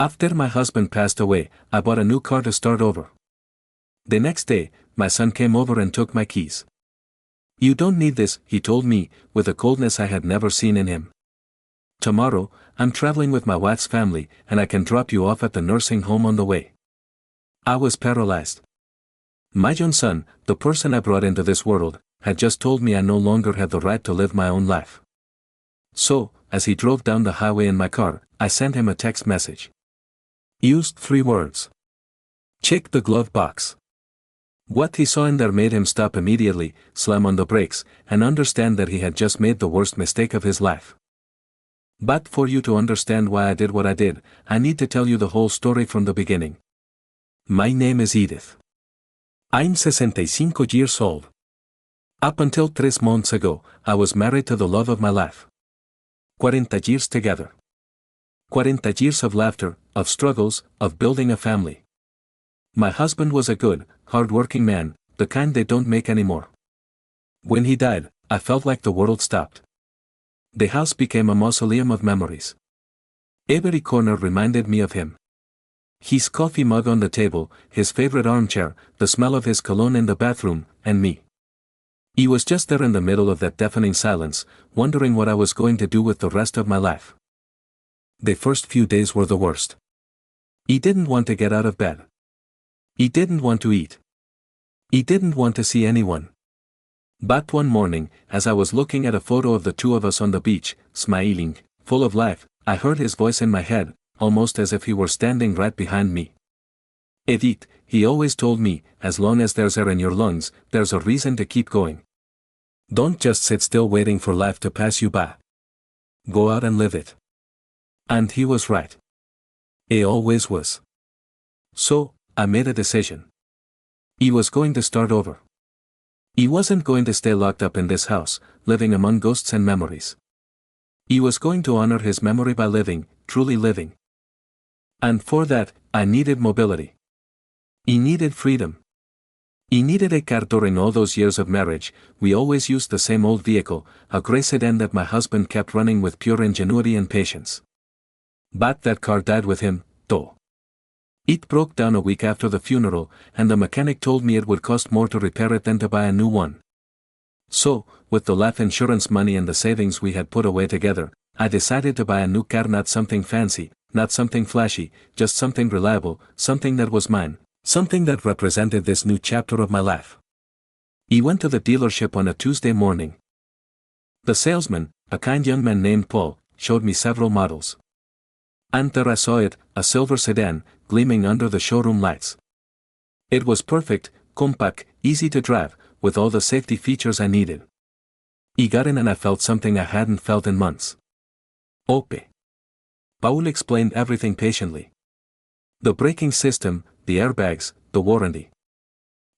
After my husband passed away, I bought a new car to start over. The next day, my son came over and took my keys. You don't need this, he told me, with a coldness I had never seen in him. Tomorrow, I'm traveling with my wife's family, and I can drop you off at the nursing home on the way. I was paralyzed. My young son, the person I brought into this world, had just told me I no longer had the right to live my own life. So, as he drove down the highway in my car, I sent him a text message. Used 3 words. Check the glove box. What he saw in there made him stop immediately, slam on the brakes, and understand that he had just made the worst mistake of his life. But for you to understand why I did what I did, I need to tell you the whole story from the beginning. My name is Edith. I'm 65 years old. Up until 3 months ago, I was married to the love of my life. 40 years together. 40 years of laughter, of struggles, of building a family. My husband was a good, hard-working man, the kind they don't make anymore. When he died, I felt like the world stopped. The house became a mausoleum of memories. Every corner reminded me of him. His coffee mug on the table, his favorite armchair, the smell of his cologne in the bathroom, and me. He was just there in the middle of that deafening silence, wondering what I was going to do with the rest of my life. The first few days were the worst. He didn't want to get out of bed. He didn't want to eat. He didn't want to see anyone. But one morning, as I was looking at a photo of the 2 of us on the beach, smiling, full of life, I heard his voice in my head, almost as if he were standing right behind me. Edith, he always told me, as long as there's air in your lungs, there's a reason to keep going. Don't just sit still waiting for life to pass you by. Go out and live it. And he was right. He always was. So, I made a decision. He was going to start over. He wasn't going to stay locked up in this house, living among ghosts and memories. He was going to honor his memory by living, truly living. And for that, I needed mobility. He needed freedom. He needed a car. During all those years of marriage, we always used the same old vehicle, a gray sedan that my husband kept running with pure ingenuity and patience. But that car died with him, though. It broke down a week after the funeral, and the mechanic told me it would cost more to repair it than to buy a new one. So, with the life insurance money and the savings we had put away together, I decided to buy a new car. Not something fancy, not something flashy, just something reliable, something that was mine, something that represented this new chapter of my life. He went to the dealership on a Tuesday morning. The salesman, a kind young man named Paul, showed me several models. And there I saw it, a silver sedan, gleaming under the showroom lights. It was perfect, compact, easy to drive, with all the safety features I needed. He got in and I felt something I hadn't felt in months. Ope. Paul explained everything patiently. The braking system, the airbags, the warranty.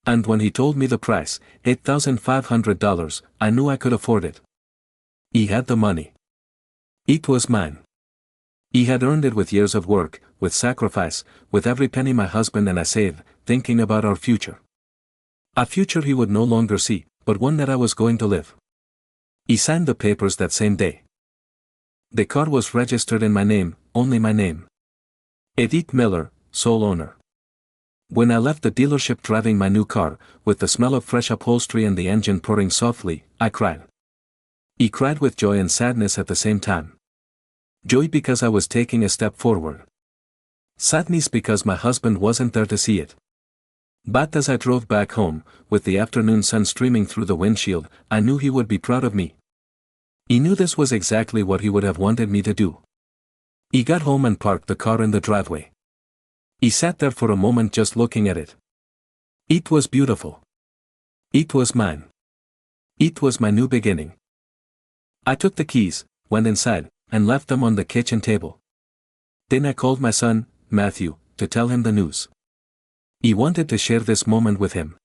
And when he told me the price, $8,500, I knew I could afford it. He had the money. It was mine. He had earned it with years of work, with sacrifice, with every penny my husband and I saved, thinking about our future. A future he would no longer see, but one that I was going to live. He signed the papers that same day. The car was registered in my name, only my name. Edith Miller, sole owner. When I left the dealership driving my new car, with the smell of fresh upholstery and the engine purring softly, I cried. He cried with joy and sadness at the same time. Joy because I was taking a step forward. Sadness because my husband wasn't there to see it. But as I drove back home, with the afternoon sun streaming through the windshield, I knew he would be proud of me. He knew this was exactly what he would have wanted me to do. He got home and parked the car in the driveway. He sat there for a moment just looking at it. It was beautiful. It was mine. It was my new beginning. I took the keys, went inside, and left them on the kitchen table. Then I called my son, Matthew, to tell him the news. He wanted to share this moment with him.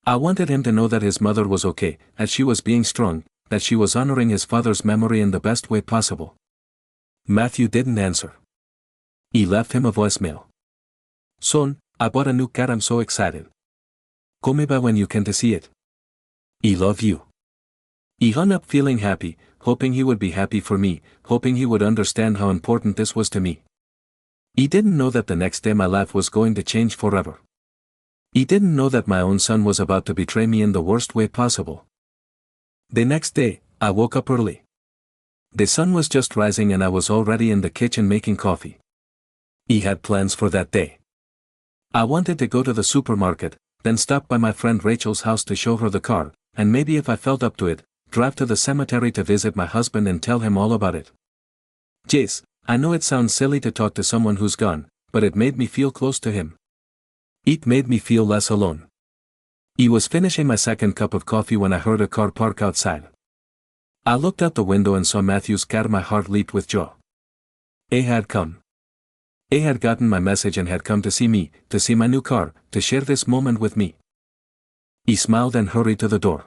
I wanted him to know that his mother was okay, that she was being strong, that she was honoring his father's memory in the best way possible. Matthew didn't answer. He left him a voicemail. Son, I bought a new car. I'm so excited. Call me back when you can to see it. I love you. He hung up feeling happy, hoping he would be happy for me, hoping he would understand how important this was to me. He didn't know that the next day my life was going to change forever. He didn't know that my own son was about to betray me in the worst way possible. The next day, I woke up early. The sun was just rising and I was already in the kitchen making coffee. He had plans for that day. I wanted to go to the supermarket, then stop by my friend Rachel's house to show her the car, and maybe if I felt up to it, drive to the cemetery to visit my husband and tell him all about it. Jace, I know it sounds silly to talk to someone who's gone, but it made me feel close to him. It made me feel less alone. He was finishing my second cup of coffee when I heard a car park outside. I looked out the window and saw Matthew's car. My heart leaped with joy. He had come. He had gotten my message and had come to see me, to see my new car, to share this moment with me. He smiled and hurried to the door.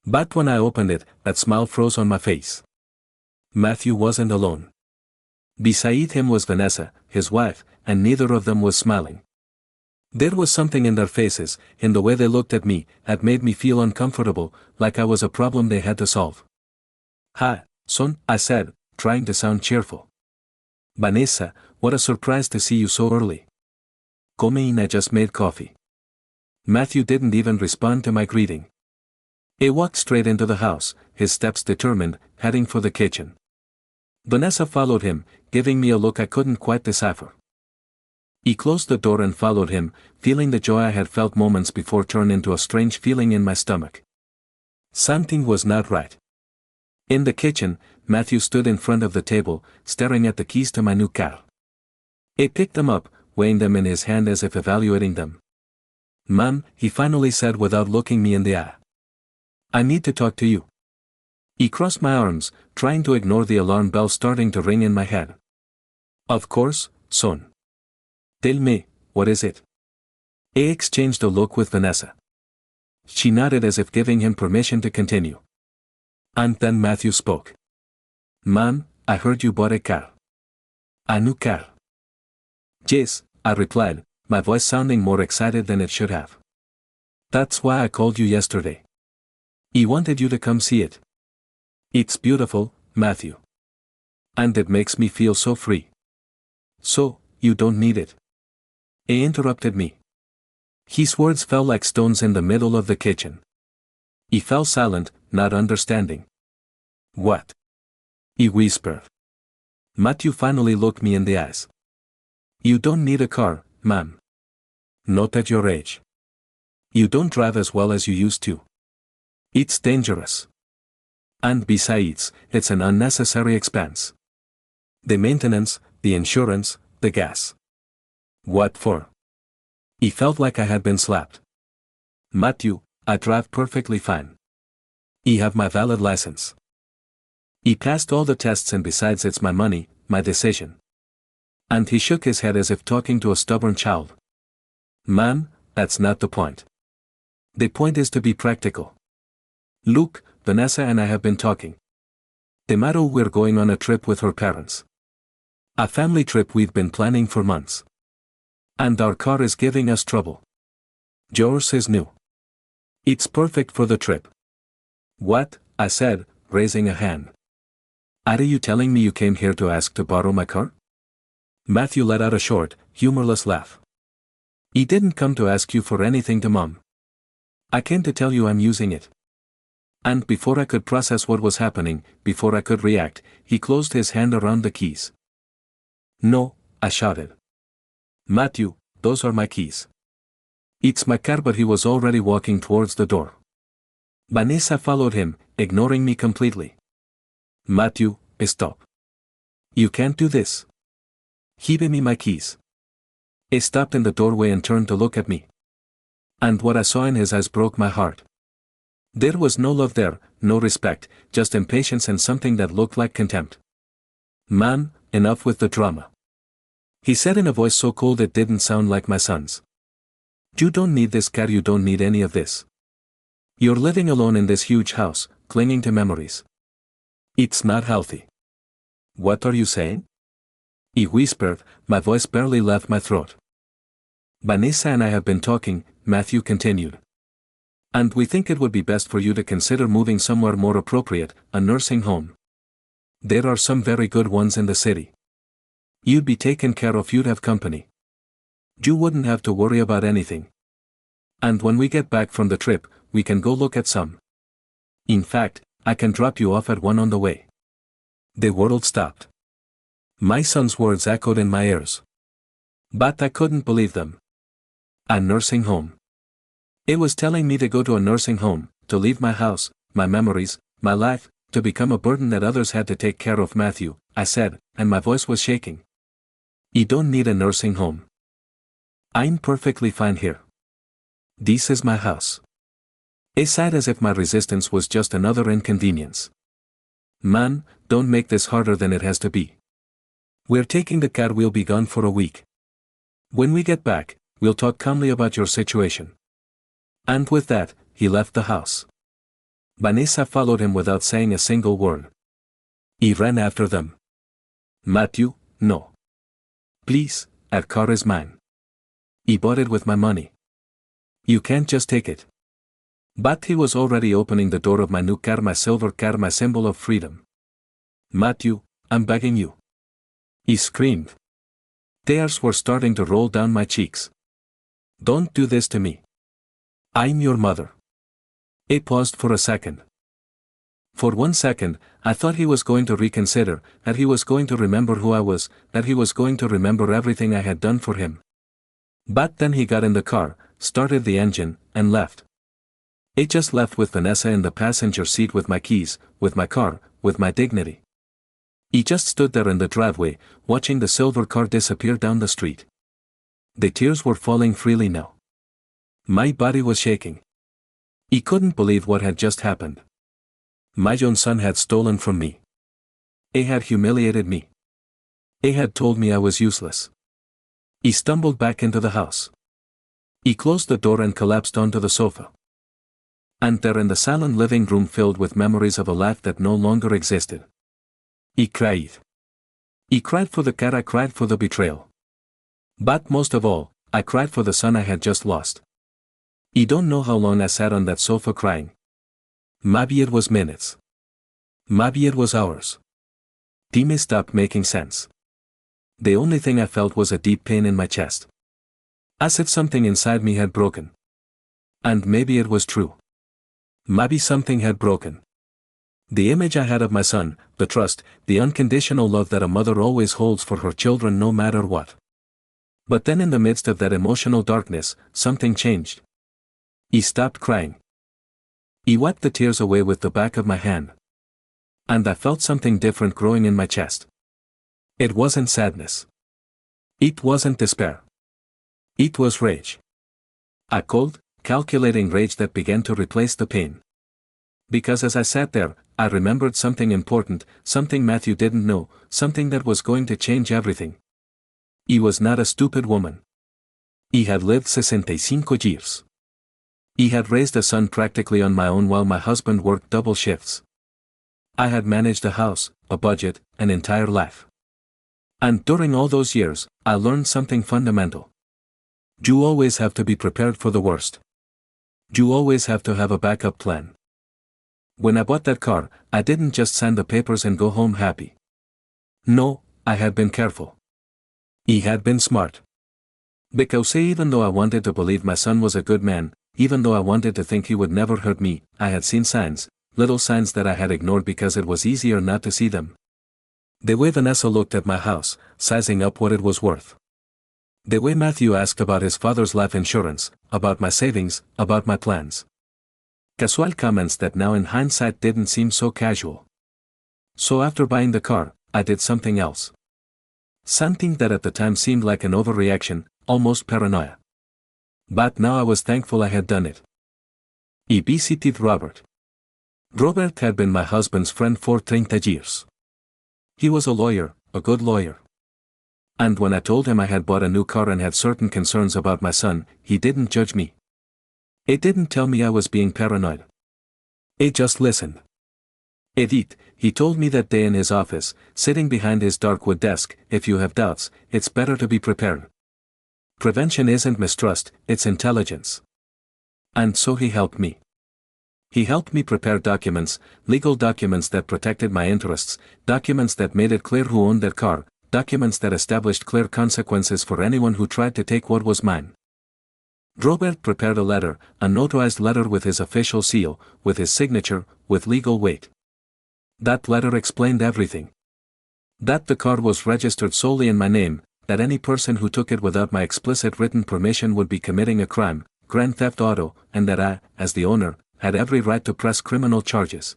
But when I opened it, that smile froze on my face. Matthew wasn't alone. Beside him was Vanessa, his wife, and neither of them was smiling. There was something in their faces, in the way they looked at me, that made me feel uncomfortable, like I was a problem they had to solve. Hi, son, I said, trying to sound cheerful. Vanessa, what a surprise to see you so early. Come in, I just made coffee. Matthew didn't even respond to my greeting. He walked straight into the house, his steps determined, heading for the kitchen. Vanessa followed him, giving me a look I couldn't quite decipher. He closed the door and followed him, feeling the joy I had felt moments before turn into a strange feeling in my stomach. Something was not right. In the kitchen, Matthew stood in front of the table, staring at the keys to my new car. He picked them up, weighing them in his hand as if evaluating them. "Mom," he finally said without looking me in the eye. "I need to talk to you." He crossed my arms, trying to ignore the alarm bell starting to ring in my head. "Of course, son. Tell me, what is it?" He exchanged a look with Vanessa. She nodded as if giving him permission to continue. And then Matthew spoke. "Mom, I heard you bought a car." "A new car?" "Yes," I replied, my voice sounding more excited than it should have. "That's why I called you yesterday. He wanted you to come see it. It's beautiful, Matthew. And it makes me feel so free." "So, you don't need it?" He interrupted me. His words fell like stones in the middle of the kitchen. He fell silent, not understanding. "What?" he whispered. Matthew finally looked me in the eyes. "You don't need a car, Mom. Not at your age. You don't drive as well as you used to. It's dangerous. And besides, it's an unnecessary expense. The maintenance, the insurance, the gas. What for?" He felt like I had been slapped. "Matthew, I drive perfectly fine. I have my valid license. He passed all the tests and besides it's my money, my decision." And he shook his head as if talking to a stubborn child. "Mom, that's not the point. The point is to be practical. Look, Vanessa and I have been talking. Tomorrow we're going on a trip with her parents. A family trip we've been planning for months. And our car is giving us trouble. Yours is new. It's perfect for the trip." "What?" I said, raising a hand. "Are you telling me you came here to ask to borrow my car?" Matthew let out a short, humorless laugh. "He didn't come to ask you for anything to Mom. I came to tell you I'm using it." And before I could process what was happening, before I could react, he closed his hand around the keys. "No," I shouted. "Matthew, those are my keys." "It's my car," but he was already walking towards the door. Vanessa followed him, ignoring me completely. "Matthew, stop. You can't do this. Give me my keys." He stopped in the doorway and turned to look at me. And what I saw in his eyes broke my heart. There was no love there, no respect, just impatience and something that looked like contempt. "Man, enough with the drama," he said in a voice so cold it didn't sound like my son's. "You don't need this car, you don't need any of this. You're living alone in this huge house, clinging to memories. It's not healthy." "What are you saying?" he whispered, my voice barely left my throat. "Vanessa and I have been talking," Matthew continued. "And we think it would be best for you to consider moving somewhere more appropriate, a nursing home. There are some very good ones in the city. You'd be taken care of, you'd have company. You wouldn't have to worry about anything. And when we get back from the trip, we can go look at some. In fact, I can drop you off at one on the way. The world stopped. My son's words echoed in my ears. But I couldn't believe them. A nursing home. It was telling me to go to a nursing home, to leave my house, my memories, my life, to become a burden that others had to take care of. Matthew, I said, and my voice was shaking. You don't need a nursing home. I'm perfectly fine here. This is my house. It sighed as if my resistance was just another inconvenience. Man, don't make this harder than it has to be. We're taking the car, we'll be gone for a week. When we get back, we'll talk calmly about your situation. And with that, he left the house. Vanessa followed him without saying a single word. He ran after them. Matthew, no. Please, that car is mine. He bought it with my money. You can't just take it. But he was already opening the door of my new car, my silver car, my symbol of freedom. Matthew, I'm begging you. He screamed. Tears were starting to roll down my cheeks. Don't do this to me. I'm your mother. He paused for a second. For 1 second, I thought he was going to reconsider, that he was going to remember who I was, that he was going to remember everything I had done for him. But then he got in the car, started the engine, and left. He just left with Vanessa in the passenger seat, with my keys, with my car, with my dignity. He just stood there in the driveway, watching the silver car disappear down the street. The tears were falling freely now. My body was shaking. He couldn't believe what had just happened. My own son had stolen from me. He had humiliated me. He had told me I was useless. He stumbled back into the house. He closed the door and collapsed onto the sofa. And there in the silent living room filled with memories of a life that no longer existed. He cried. He cried for the cat, I cried for the betrayal. But most of all, I cried for the son I had just lost. You don't know how long I sat on that sofa crying. Maybe it was minutes. Maybe it was hours. Timmy stopped making sense. The only thing I felt was a deep pain in my chest. As if something inside me had broken. And maybe it was true. Maybe something had broken. The image I had of my son, the trust, the unconditional love that a mother always holds for her children no matter what. But then in the midst of that emotional darkness, something changed. He stopped crying. He wiped the tears away with the back of my hand. And I felt something different growing in my chest. It wasn't sadness. It wasn't despair. It was rage. A cold, calculating rage that began to replace the pain. Because as I sat there, I remembered something important, something Matthew didn't know, something that was going to change everything. He was not a stupid woman. He had lived 65 years. He had raised a son practically on my own while my husband worked double shifts. I had managed a house, a budget, an entire life. And during all those years, I learned something fundamental. You always have to be prepared for the worst. You always have to have a backup plan. When I bought that car, I didn't just sign the papers and go home happy. No, I had been careful. He had been smart. Because even though I wanted to believe my son was a good man, even though I wanted to think he would never hurt me, I had seen signs, little signs that I had ignored because it was easier not to see them. The way Vanessa looked at my house, sizing up what it was worth. The way Matthew asked about his father's life insurance, about my savings, about my plans. Casual comments that now in hindsight didn't seem so casual. So after buying the car, I did something else. Something that at the time seemed like an overreaction, almost paranoia. But now I was thankful I had done it. I visited Robert. Robert had been my husband's friend for 30 years. He was a lawyer, a good lawyer. And when I told him I had bought a new car and had certain concerns about my son, he didn't judge me. He didn't tell me I was being paranoid. He just listened. He told me that day in his office, sitting behind his dark wood desk, if you have doubts, it's better to be prepared. Prevention isn't mistrust, it's intelligence. And so he helped me. He helped me prepare documents, legal documents that protected my interests, documents that made it clear who owned that car, documents that established clear consequences for anyone who tried to take what was mine. Robert prepared a letter, a notarized letter with his official seal, with his signature, with legal weight. That letter explained everything. That the car was registered solely in my name, that any person who took it without my explicit written permission would be committing a crime, grand theft auto, and that I, as the owner, had every right to press criminal charges.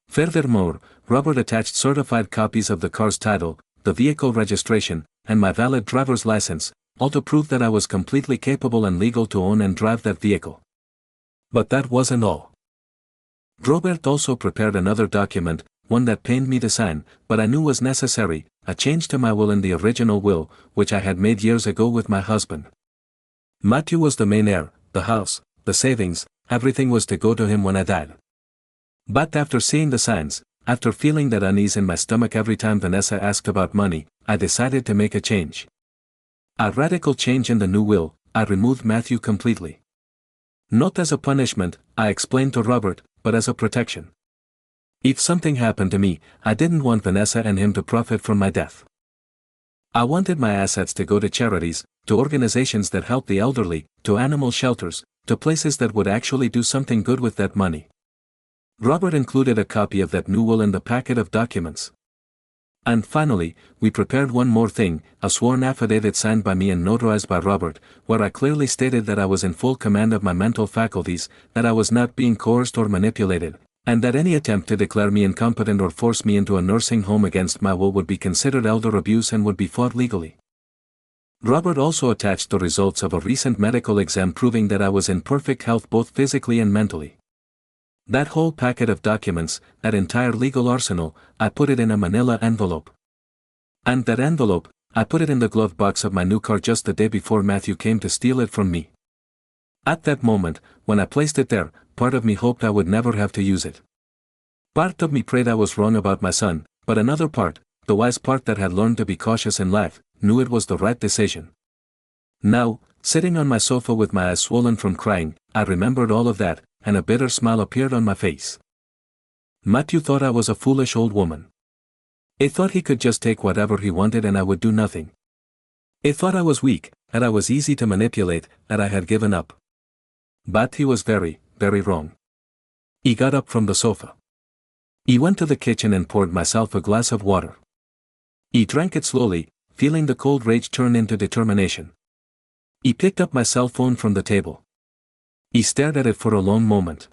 Furthermore, Robert attached certified copies of the car's title, the vehicle registration, and my valid driver's license, all to prove that I was completely capable and legal to own and drive that vehicle. But that wasn't all. Robert also prepared another document, one that pained me to sign, but I knew was necessary, a change to my will in the original will, which I had made years ago with my husband. Matthew was the main heir, the house, the savings, everything was to go to him when I died. But after seeing the signs, after feeling that unease in my stomach every time Vanessa asked about money, I decided to make a change. A radical change in the new will. I removed Matthew completely. Not as a punishment, I explained to Robert, but as a protection. If something happened to me, I didn't want Vanessa and him to profit from my death. I wanted my assets to go to charities, to organizations that help the elderly, to animal shelters, to places that would actually do something good with that money. Robert included a copy of that new will in the packet of documents. And finally, we prepared one more thing, a sworn affidavit signed by me and notarized by Robert, where I clearly stated that I was in full command of my mental faculties, that I was not being coerced or manipulated, and that any attempt to declare me incompetent or force me into a nursing home against my will would be considered elder abuse and would be fought legally. Robert also attached the results of a recent medical exam proving that I was in perfect health both physically and mentally. That whole packet of documents, that entire legal arsenal, I put it in a manila envelope. And that envelope, I put it in the glove box of my new car just the day before Matthew came to steal it from me. At that moment, when I placed it there, part of me hoped I would never have to use it. Part of me prayed I was wrong about my son, but another part, the wise part that had learned to be cautious in life, knew it was the right decision. Now, sitting on my sofa with my eyes swollen from crying, I remembered all of that, and a bitter smile appeared on my face. Matthew thought I was a foolish old woman. He thought he could just take whatever he wanted and I would do nothing. He thought I was weak, that I was easy to manipulate, that I had given up. But he was very, very wrong. He got up from the sofa. He went to the kitchen and poured myself a glass of water. He drank it slowly, feeling the cold rage turn into determination. He picked up my cell phone from the table. He stared at it for a long moment.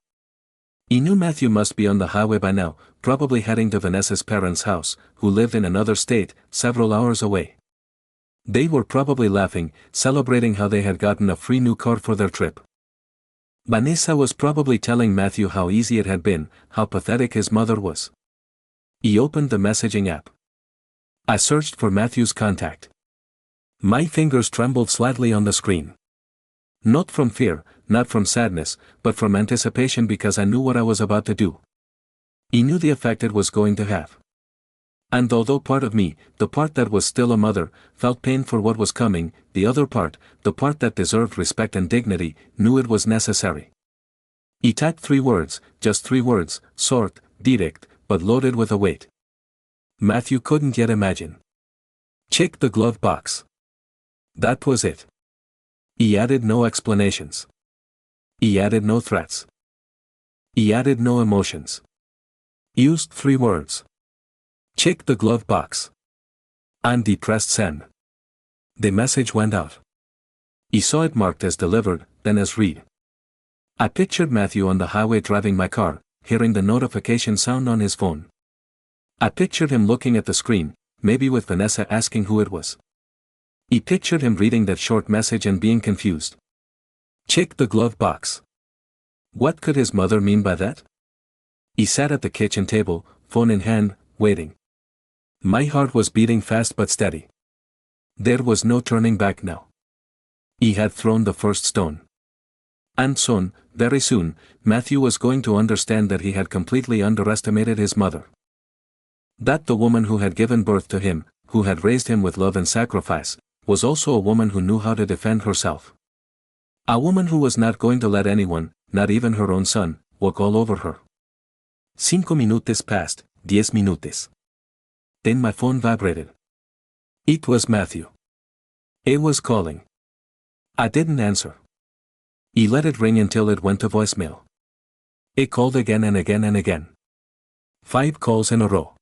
He knew Matthew must be on the highway by now, probably heading to Vanessa's parents' house, who lived in another state, several hours away. They were probably laughing, celebrating how they had gotten a free new car for their trip. Vanessa was probably telling Matthew how easy it had been, how pathetic his mother was. He opened the messaging app. I searched for Matthew's contact. My fingers trembled slightly on the screen. Not from fear, not from sadness, but from anticipation because I knew what I was about to do. He knew the effect it was going to have. And although part of me, the part that was still a mother, felt pain for what was coming, the other part, the part that deserved respect and dignity, knew it was necessary. He typed 3 words, just 3 words, short, direct, but loaded with a weight. Matthew couldn't yet imagine. Check the glove box. That was it. He added no explanations. He added no threats. He added no emotions. He used 3 words. Check the glove box. And he pressed send. The message went out. He saw it marked as delivered, then as read. I pictured Matthew on the highway driving my car, hearing the notification sound on his phone. I pictured him looking at the screen, maybe with Vanessa asking who it was. He pictured him reading that short message and being confused. Check the glove box. What could his mother mean by that? He sat at the kitchen table, phone in hand, waiting. My heart was beating fast but steady. There was no turning back now. He had thrown the first stone. And soon, very soon, Matthew was going to understand that he had completely underestimated his mother. That the woman who had given birth to him, who had raised him with love and sacrifice, was also a woman who knew how to defend herself. A woman who was not going to let anyone, not even her own son, walk all over her. 5 minutos passed, 10 minutos. Then my phone vibrated. It was Matthew. It was calling. I didn't answer. He let it ring until it went to voicemail. It called again and again and again. 5 calls in a row.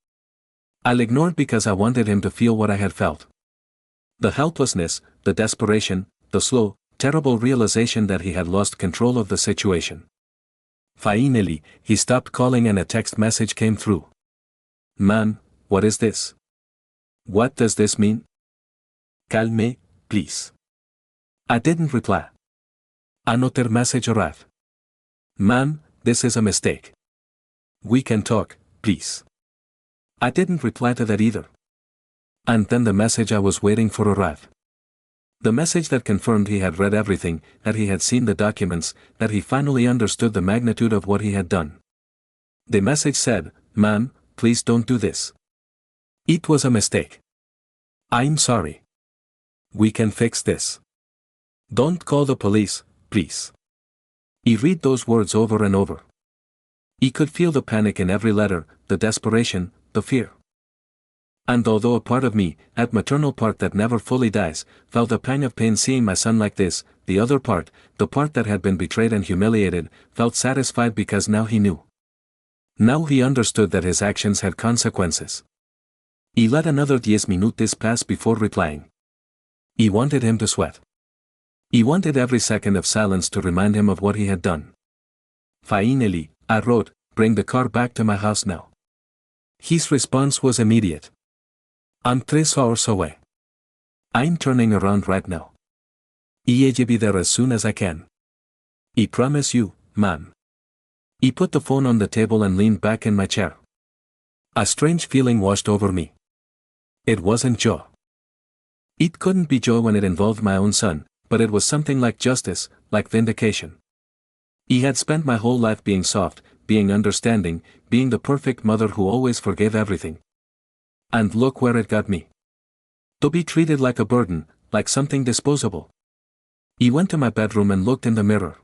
I'll ignore it because I wanted him to feel what I had felt. The helplessness, the desperation, the slow, terrible realization that he had lost control of the situation. Finally, he stopped calling and a text message came through. Man, what is this? What does this mean? Call me, please. I didn't reply. Another message arrived. Man, this is a mistake. We can talk, please. I didn't reply to that either. And then the message I was waiting for arrived. The message that confirmed he had read everything, that he had seen the documents, that he finally understood the magnitude of what he had done. The message said, "Man, please don't do this. It was a mistake. I'm sorry. We can fix this. Don't call the police, please." He read those words over and over. He could feel the panic in every letter, the desperation, the fear. And although a part of me, that maternal part that never fully dies, felt a pang of pain seeing my son like this, the other part, the part that had been betrayed and humiliated, felt satisfied because now he knew. Now he understood that his actions had consequences. He let another 10 minutes pass before replying. He wanted him to sweat. He wanted every second of silence to remind him of what he had done. Finally, I wrote, "Bring the car back to my house now." His response was immediate. "I'm 3 hours away. I'm turning around right now. I'll be there as soon as I can. I promise you, man." He put the phone on the table and leaned back in my chair. A strange feeling washed over me. It wasn't joy. It couldn't be joy when it involved my own son, but it was something like justice, like vindication. He had spent my whole life being soft, being understanding, being the perfect mother who always forgave everything. And look where it got me. To be treated like a burden, like something disposable. He went to my bedroom and looked in the mirror.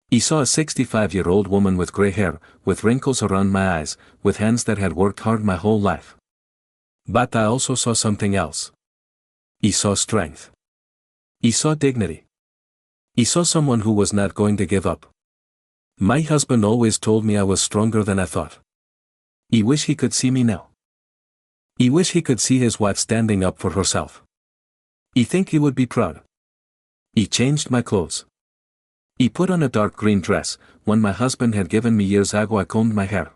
He saw a 65-year-old woman with gray hair, with wrinkles around my eyes, with hands that had worked hard my whole life. But I also saw something else. He saw strength. He saw dignity. He saw someone who was not going to give up. My husband always told me I was stronger than I thought. He wished he could see me now. He wished he could see his wife standing up for herself. He think he would be proud. He changed my clothes. He put on a dark green dress, one my husband had given me years ago. I combed my hair.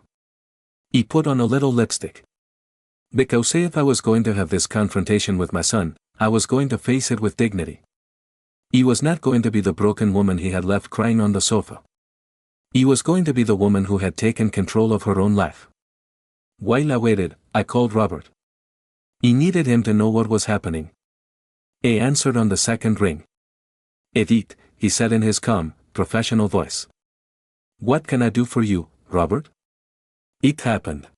He put on a little lipstick. Because if I was going to have this confrontation with my son, I was going to face it with dignity. He was not going to be the broken woman he had left crying on the sofa. He was going to be the woman who had taken control of her own life. While I waited, I called Robert. He needed him to know what was happening. He answered on the second ring. "Edith," he said in his calm, professional voice. "What can I do for you, Robert?" "It happened."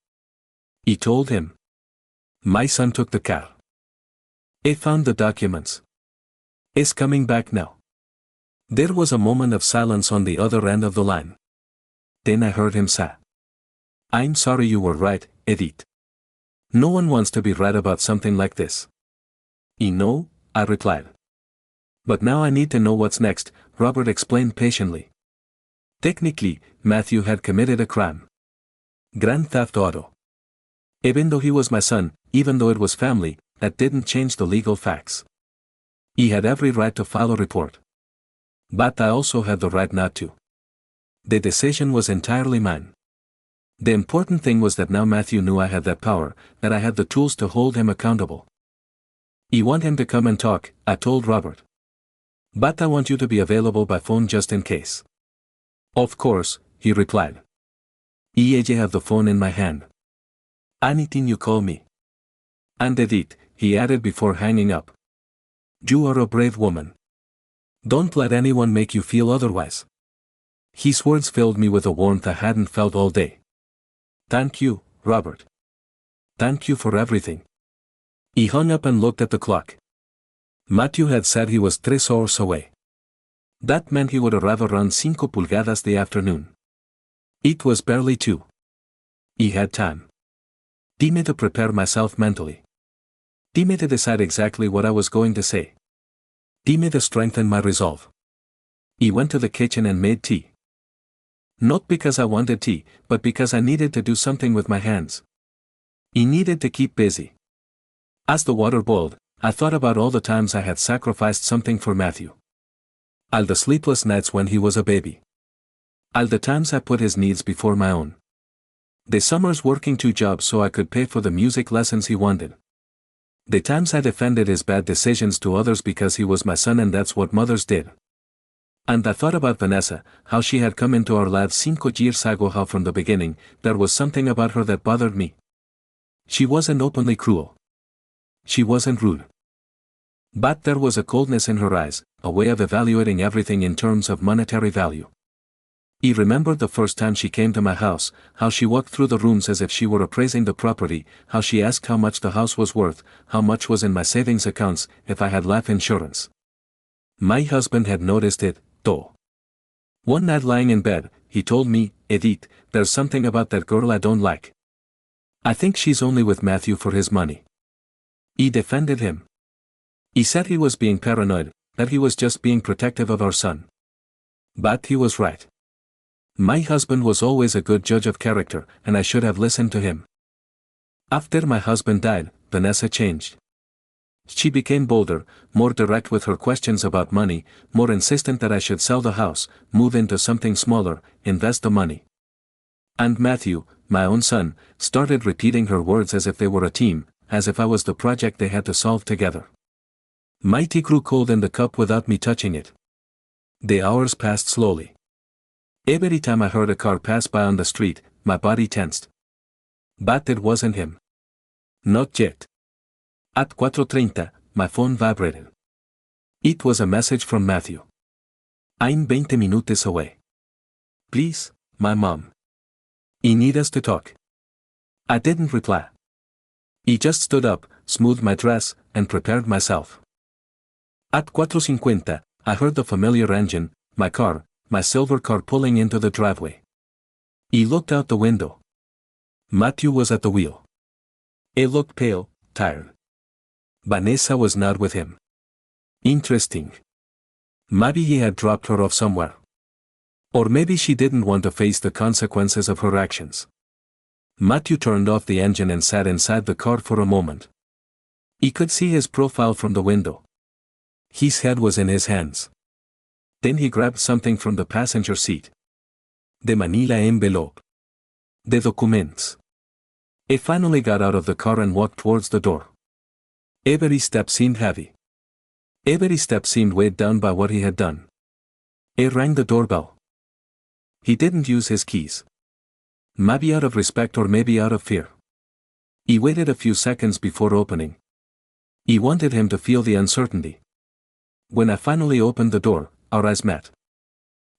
He told him. "My son took the car. He found the documents. He's coming back now." There was a moment of silence on the other end of the line. Then I heard him say, "I'm sorry, you were right, Edith. No one wants to be right about something like this." "I know," I replied. "But now I need to know what's next," Robert explained patiently. Technically, Matthew had committed a crime. Grand theft auto. Even though he was my son, even though it was family, that didn't change the legal facts. He had every right to file a report. But I also had the right not to. The decision was entirely mine. The important thing was that now Matthew knew I had that power, that I had the tools to hold him accountable. "I want him to come and talk," I told Robert. "But I want you to be available by phone just in case." "Of course," he replied. "I have the phone in my hand. Anything you call me." "And Edith," he added before hanging up. "You are a brave woman. Don't let anyone make you feel otherwise." His words filled me with a warmth I hadn't felt all day. "Thank you, Robert. Thank you for everything." He hung up and looked at the clock. Matthew had said he was 3 hours away. That meant he would arrive around 5 pulgadas the afternoon. It was barely 2. He had time. Time to prepare myself mentally. Dime to decide exactly what I was going to say. Dime to strengthen my resolve. He went to the kitchen and made tea. Not because I wanted tea, but because I needed to do something with my hands. He needed to keep busy. As the water boiled, I thought about all the times I had sacrificed something for Matthew. All the sleepless nights when he was a baby. All the times I put his needs before my own. The summers working 2 jobs so I could pay for the music lessons he wanted. The times I defended his bad decisions to others because he was my son and that's what mothers did. And I thought about Vanessa, how she had come into our lives 5 years ago, how from the beginning, there was something about her that bothered me. She wasn't openly cruel. She wasn't rude. But there was a coldness in her eyes, a way of evaluating everything in terms of monetary value. He remembered the first time she came to my house, how she walked through the rooms as if she were appraising the property, how she asked how much the house was worth, how much was in my savings accounts, if I had life insurance. My husband had noticed it, though. One night lying in bed, he told me, Edith, there's something about that girl I don't like. I think she's only with Matthew for his money. He defended him. He said he was being paranoid, that he was just being protective of our son. But he was right. My husband was always a good judge of character, and I should have listened to him. After my husband died, Vanessa changed. She became bolder, more direct with her questions about money, more insistent that I should sell the house, move into something smaller, invest the money. And Matthew, my own son, started repeating her words as if they were a team, as if I was the project they had to solve together. My tea grew cold in the cup without me touching it. The hours passed slowly. Every time I heard a car pass by on the street, my body tensed. But it wasn't him. Not yet. At 4:30, my phone vibrated. It was a message from Matthew. I'm 20 minutes away. Please, my mom. He need us to talk. I didn't reply. He just stood up, smoothed my dress, and prepared myself. At 4:50, I heard the familiar engine, my silver car pulling into the driveway. He looked out the window. Matthew was at the wheel. He looked pale, tired. Vanessa was not with him. Interesting. Maybe he had dropped her off somewhere. Or maybe she didn't want to face the consequences of her actions. Matthew turned off the engine and sat inside the car for a moment. He could see his profile from the window. His head was in his hands. Then he grabbed something from the passenger seat. The manila envelope. The documents. He finally got out of the car and walked towards the door. Every step seemed heavy. Every step seemed weighed down by what he had done. He rang the doorbell. He didn't use his keys. Maybe out of respect or maybe out of fear. He waited a few seconds before opening. He wanted him to feel the uncertainty. When I finally opened the door, our eyes met.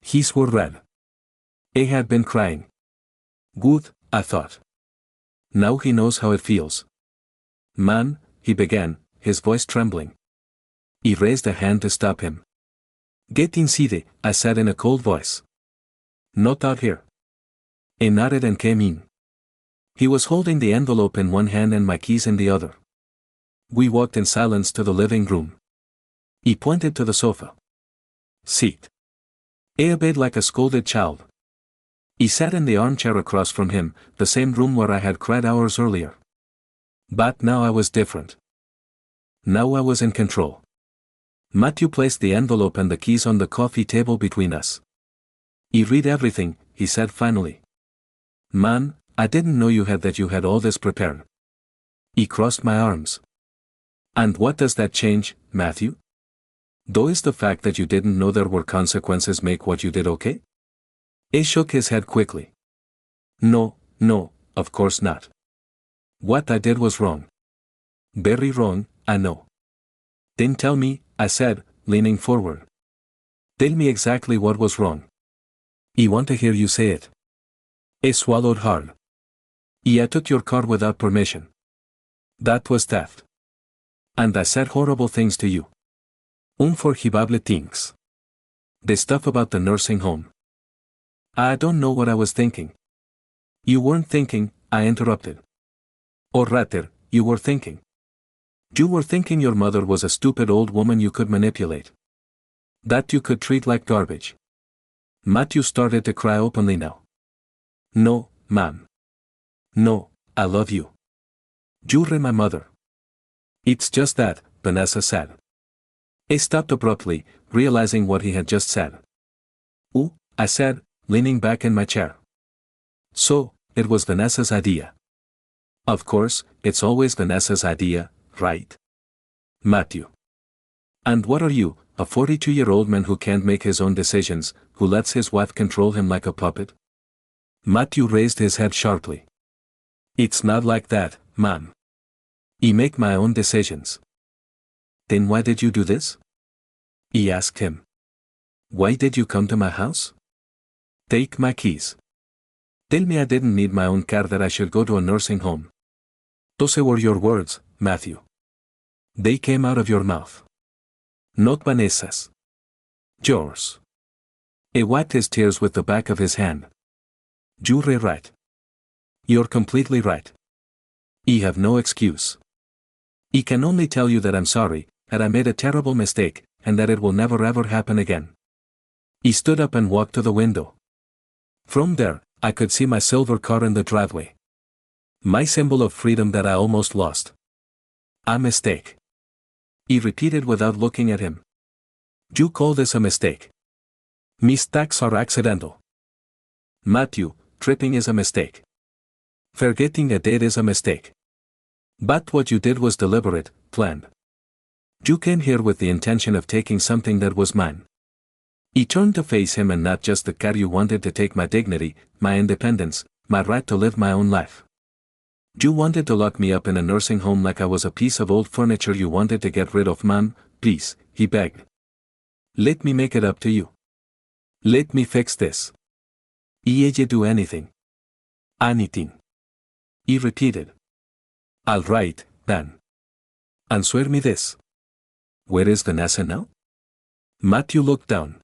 His were red. He had been crying. Good, I thought. Now he knows how it feels. Man, he began, his voice trembling. He raised a hand to stop him. Get inside, I said in a cold voice. Not out here. He nodded and came in. He was holding the envelope in one hand and my keys in the other. We walked in silence to the living room. He pointed to the sofa. Sit. He obeyed like a scolded child. He sat in the armchair across from him, the same room where I had cried hours earlier. But now I was different. Now I was in control. Matthew placed the envelope and the keys on the coffee table between us. You read everything, he said finally. Man, I didn't know you had all this prepared. He crossed my arms. And what does that change, Matthew? Though is the fact that you didn't know there were consequences make what you did okay? He shook his head quickly. No, of course not. What I did was wrong. Very wrong, I know. Then tell me, I said, leaning forward. Tell me exactly what was wrong. I want to hear you say it. He swallowed hard. I took your car without permission. That was theft. And I said horrible things to you. Unforgivable things. The stuff about the nursing home. I don't know what I was thinking. You weren't thinking, I interrupted. Or rather, you were thinking. You were thinking your mother was a stupid old woman you could manipulate. That you could treat like garbage. Matthew started to cry openly now. No, ma'am. No, I love you. You're my mother. It's just that, Vanessa said. He stopped abruptly, realizing what he had just said. Ooh, I said, leaning back in my chair. So, it was Vanessa's idea. Of course, it's always Vanessa's idea, right? Matthew. And what are you, a 42-year-old man who can't make his own decisions, who lets his wife control him like a puppet? Matthew raised his head sharply. It's not like that, ma'am. I make my own decisions. Then why did you do this? I asked him. Why did you come to my house? Take my keys. Tell me I didn't need my own car, that I should go to a nursing home. Those were your words, Matthew. They came out of your mouth. Not Vanessa's. Yours. He wiped his tears with the back of his hand. You're right. You're completely right. I have no excuse. I can only tell you that I'm sorry, that I made a terrible mistake, and that it will never ever happen again. He stood up and walked to the window. From there, I could see my silver car in the driveway. My symbol of freedom that I almost lost. A mistake. He repeated without looking at him. You call this a mistake? Mistakes are accidental. Matthew, tripping is a mistake. Forgetting a date is a mistake. But what you did was deliberate, planned. You came here with the intention of taking something that was mine. He turned to face him, and not just the car you wanted to take, my dignity, my independence, my right to live my own life. You wanted to lock me up in a nursing home like I was a piece of old furniture you wanted to get rid of. Ma'am, please, he begged. Let me make it up to you. Let me fix this. I'll do anything. Anything. He repeated. All right, then. Answer me this. Where is Vanessa now? Matthew looked down.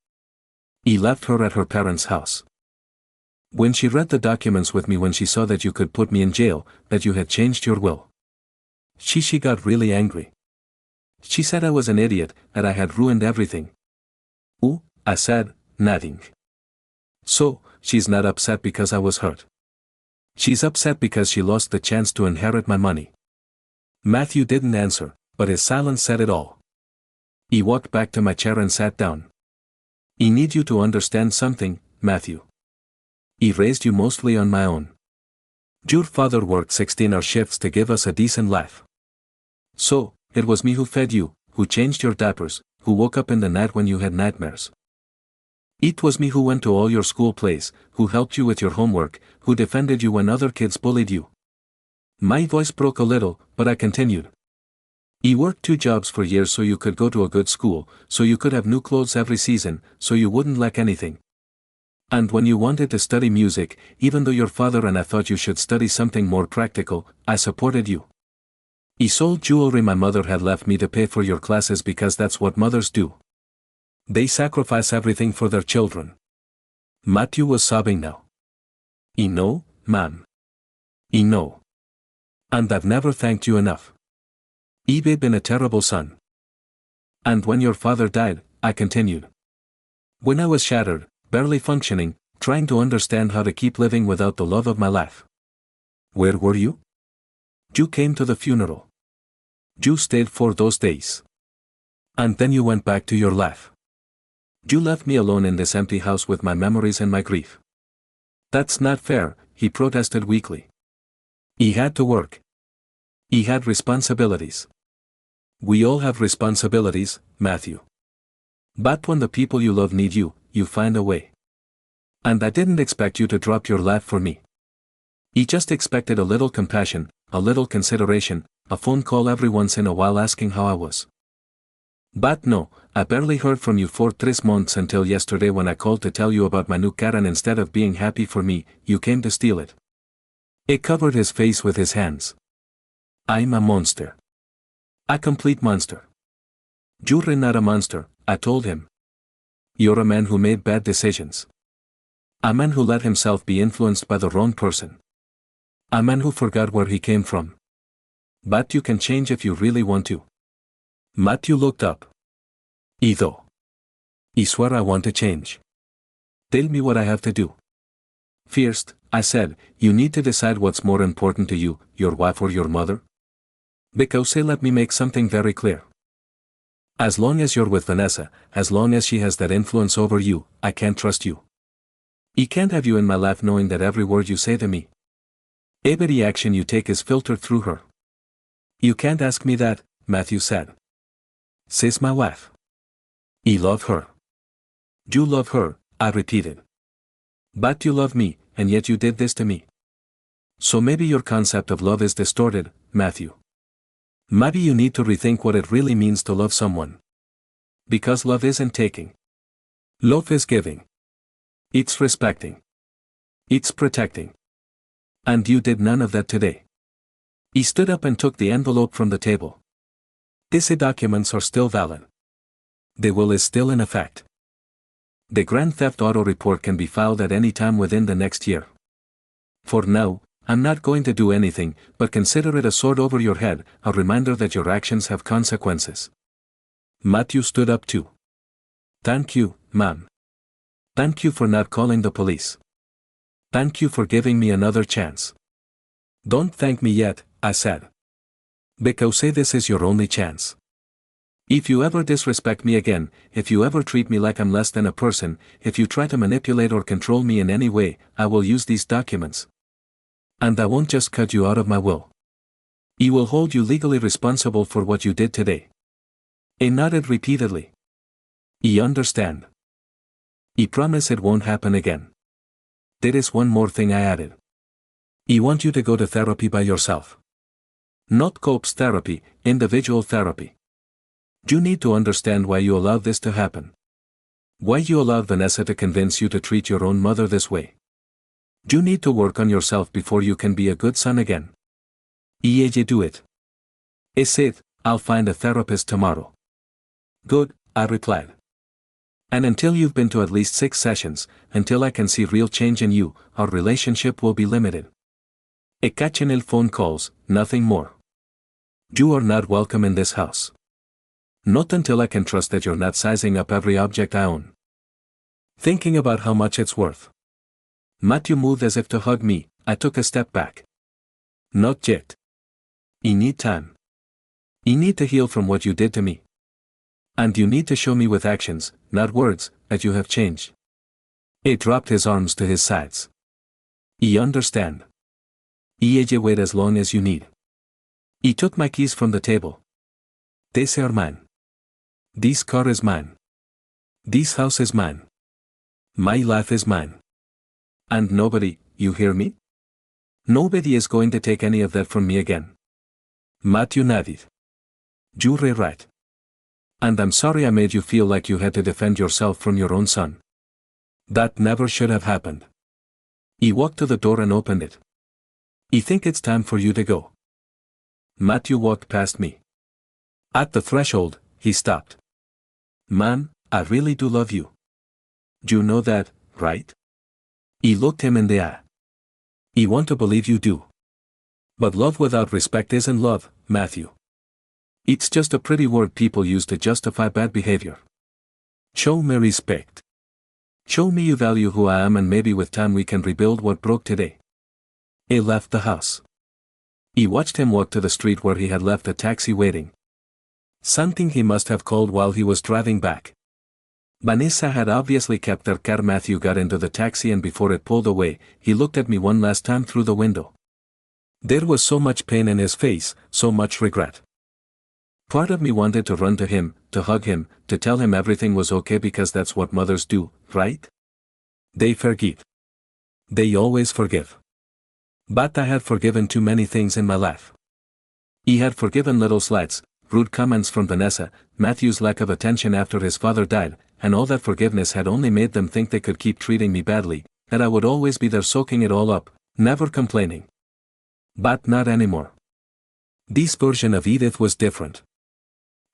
He left her at her parents' house. When she read the documents with me, when she saw that you could put me in jail, that you had changed your will. She got really angry. She said I was an idiot, that I had ruined everything. Ooh, I said, nothing. So, she's not upset because I was hurt. She's upset because she lost the chance to inherit my money. Matthew didn't answer, but his silence said it all. He walked back to my chair and sat down. I need you to understand something, Matthew. I raised you mostly on my own. Your father worked 16-hour shifts to give us a decent life. So, it was me who fed you, who changed your diapers, who woke up in the night when you had nightmares. It was me who went to all your school plays, who helped you with your homework, who defended you when other kids bullied you. My voice broke a little, but I continued. I worked 2 jobs for years so you could go to a good school, so you could have new clothes every season, so you wouldn't lack anything. And when you wanted to study music, even though your father and I thought you should study something more practical, I supported you. I sold jewelry my mother had left me to pay for your classes because that's what mothers do. They sacrifice everything for their children. Matthew was sobbing now. I know, ma'am. I know. And I've never thanked you enough. I've been a terrible son. And when your father died, I continued. When I was shattered, barely functioning, trying to understand how to keep living without the love of my life. Where were you? You came to the funeral. You stayed for those days. And then you went back to your life. You left me alone in this empty house with my memories and my grief. That's not fair, he protested weakly. He had to work. He had responsibilities. We all have responsibilities, Matthew. But when the people you love need you, you find a way. And I didn't expect you to drop your life for me. He just expected a little compassion, a little consideration, a phone call every once in a while asking how I was. But no, I barely heard from you for 3 months until yesterday when I called to tell you about my new car, and instead of being happy for me, you came to steal it. He covered his face with his hands. I'm a monster. A complete monster. You're not a monster, I told him. You're a man who made bad decisions. A man who let himself be influenced by the wrong person. A man who forgot where he came from. But you can change if you really want to. Matthew looked up. Hijo. I swear I want to change. Tell me what I have to do. First, I said, you need to decide what's more important to you, your wife or your mother? Because let me make something very clear. As long as you're with Vanessa, as long as she has that influence over you, I can't trust you. I can't have you in my life knowing that every word you say to me, every action you take is filtered through her. You can't ask me that, Matthew said. Says my wife. I love her. You love her, I repeated. But you love me, and yet you did this to me. So maybe your concept of love is distorted, Matthew. Maybe you need to rethink what it really means to love someone. Because love isn't taking. Love is giving. It's respecting. It's protecting. And you did none of that today. He stood up and took the envelope from the table. These documents are still valid. The will is still in effect. The Grand Theft Auto report can be filed at any time within the next year. For now, I'm not going to do anything, but consider it a sword over your head, a reminder that your actions have consequences. Matthew stood up too. Thank you, ma'am. Thank you for not calling the police. Thank you for giving me another chance. Don't thank me yet, I said. Because this is your only chance. If you ever disrespect me again, if you ever treat me like I'm less than a person, if you try to manipulate or control me in any way, I will use these documents. And I won't just cut you out of my will. I will hold you legally responsible for what you did today. I nodded repeatedly. I understand. I promise it won't happen again. There is one more thing, I added. I want you to go to therapy by yourself. Not couples therapy, individual therapy. You need to understand why you allowed this to happen. Why you allowed Vanessa to convince you to treat your own mother this way. You need to work on yourself before you can be a good son again. You do it. I said, I'll find a therapist tomorrow. Good, I replied. And until you've been to at least 6 sessions, until I can see real change in you, our relationship will be limited. Occasional phone calls, nothing more. You are not welcome in this house. Not until I can trust that you're not sizing up every object I own. Thinking about how much it's worth. Matthew moved as if to hug me. I took a step back. Not yet. I need time. I need to heal from what you did to me. And you need to show me with actions, not words, that you have changed. He dropped his arms to his sides. I understand. I wait as long as you need. He took my keys from the table. These are mine. This car is mine. This house is mine. My life is mine. And nobody, you hear me? Nobody is going to take any of that from me again. Matthew nodded. You're right. And I'm sorry I made you feel like you had to defend yourself from your own son. That never should have happened. He walked to the door and opened it. I think it's time for you to go. Matthew walked past me. At the threshold, he stopped. Man, I really do love you. You know that, right? He looked him in the eye. I want to believe you do. But love without respect isn't love, Matthew. It's just a pretty word people use to justify bad behavior. Show me respect. Show me you value who I am, and maybe with time we can rebuild what broke today. He left the house. He watched him walk to the street where he had left a taxi waiting. Something he must have called while he was driving back. Vanessa had obviously kept their car. Matthew got into the taxi, and before it pulled away, he looked at me one last time through the window. There was so much pain in his face, so much regret. Part of me wanted to run to him, to hug him, to tell him everything was okay, because that's what mothers do, right? They forgive. They always forgive. But I had forgiven too many things in my life. He had forgiven little slights, rude comments from Vanessa, Matthew's lack of attention after his father died, and all that forgiveness had only made them think they could keep treating me badly, that I would always be there soaking it all up, never complaining. But not anymore. This version of Edith was different.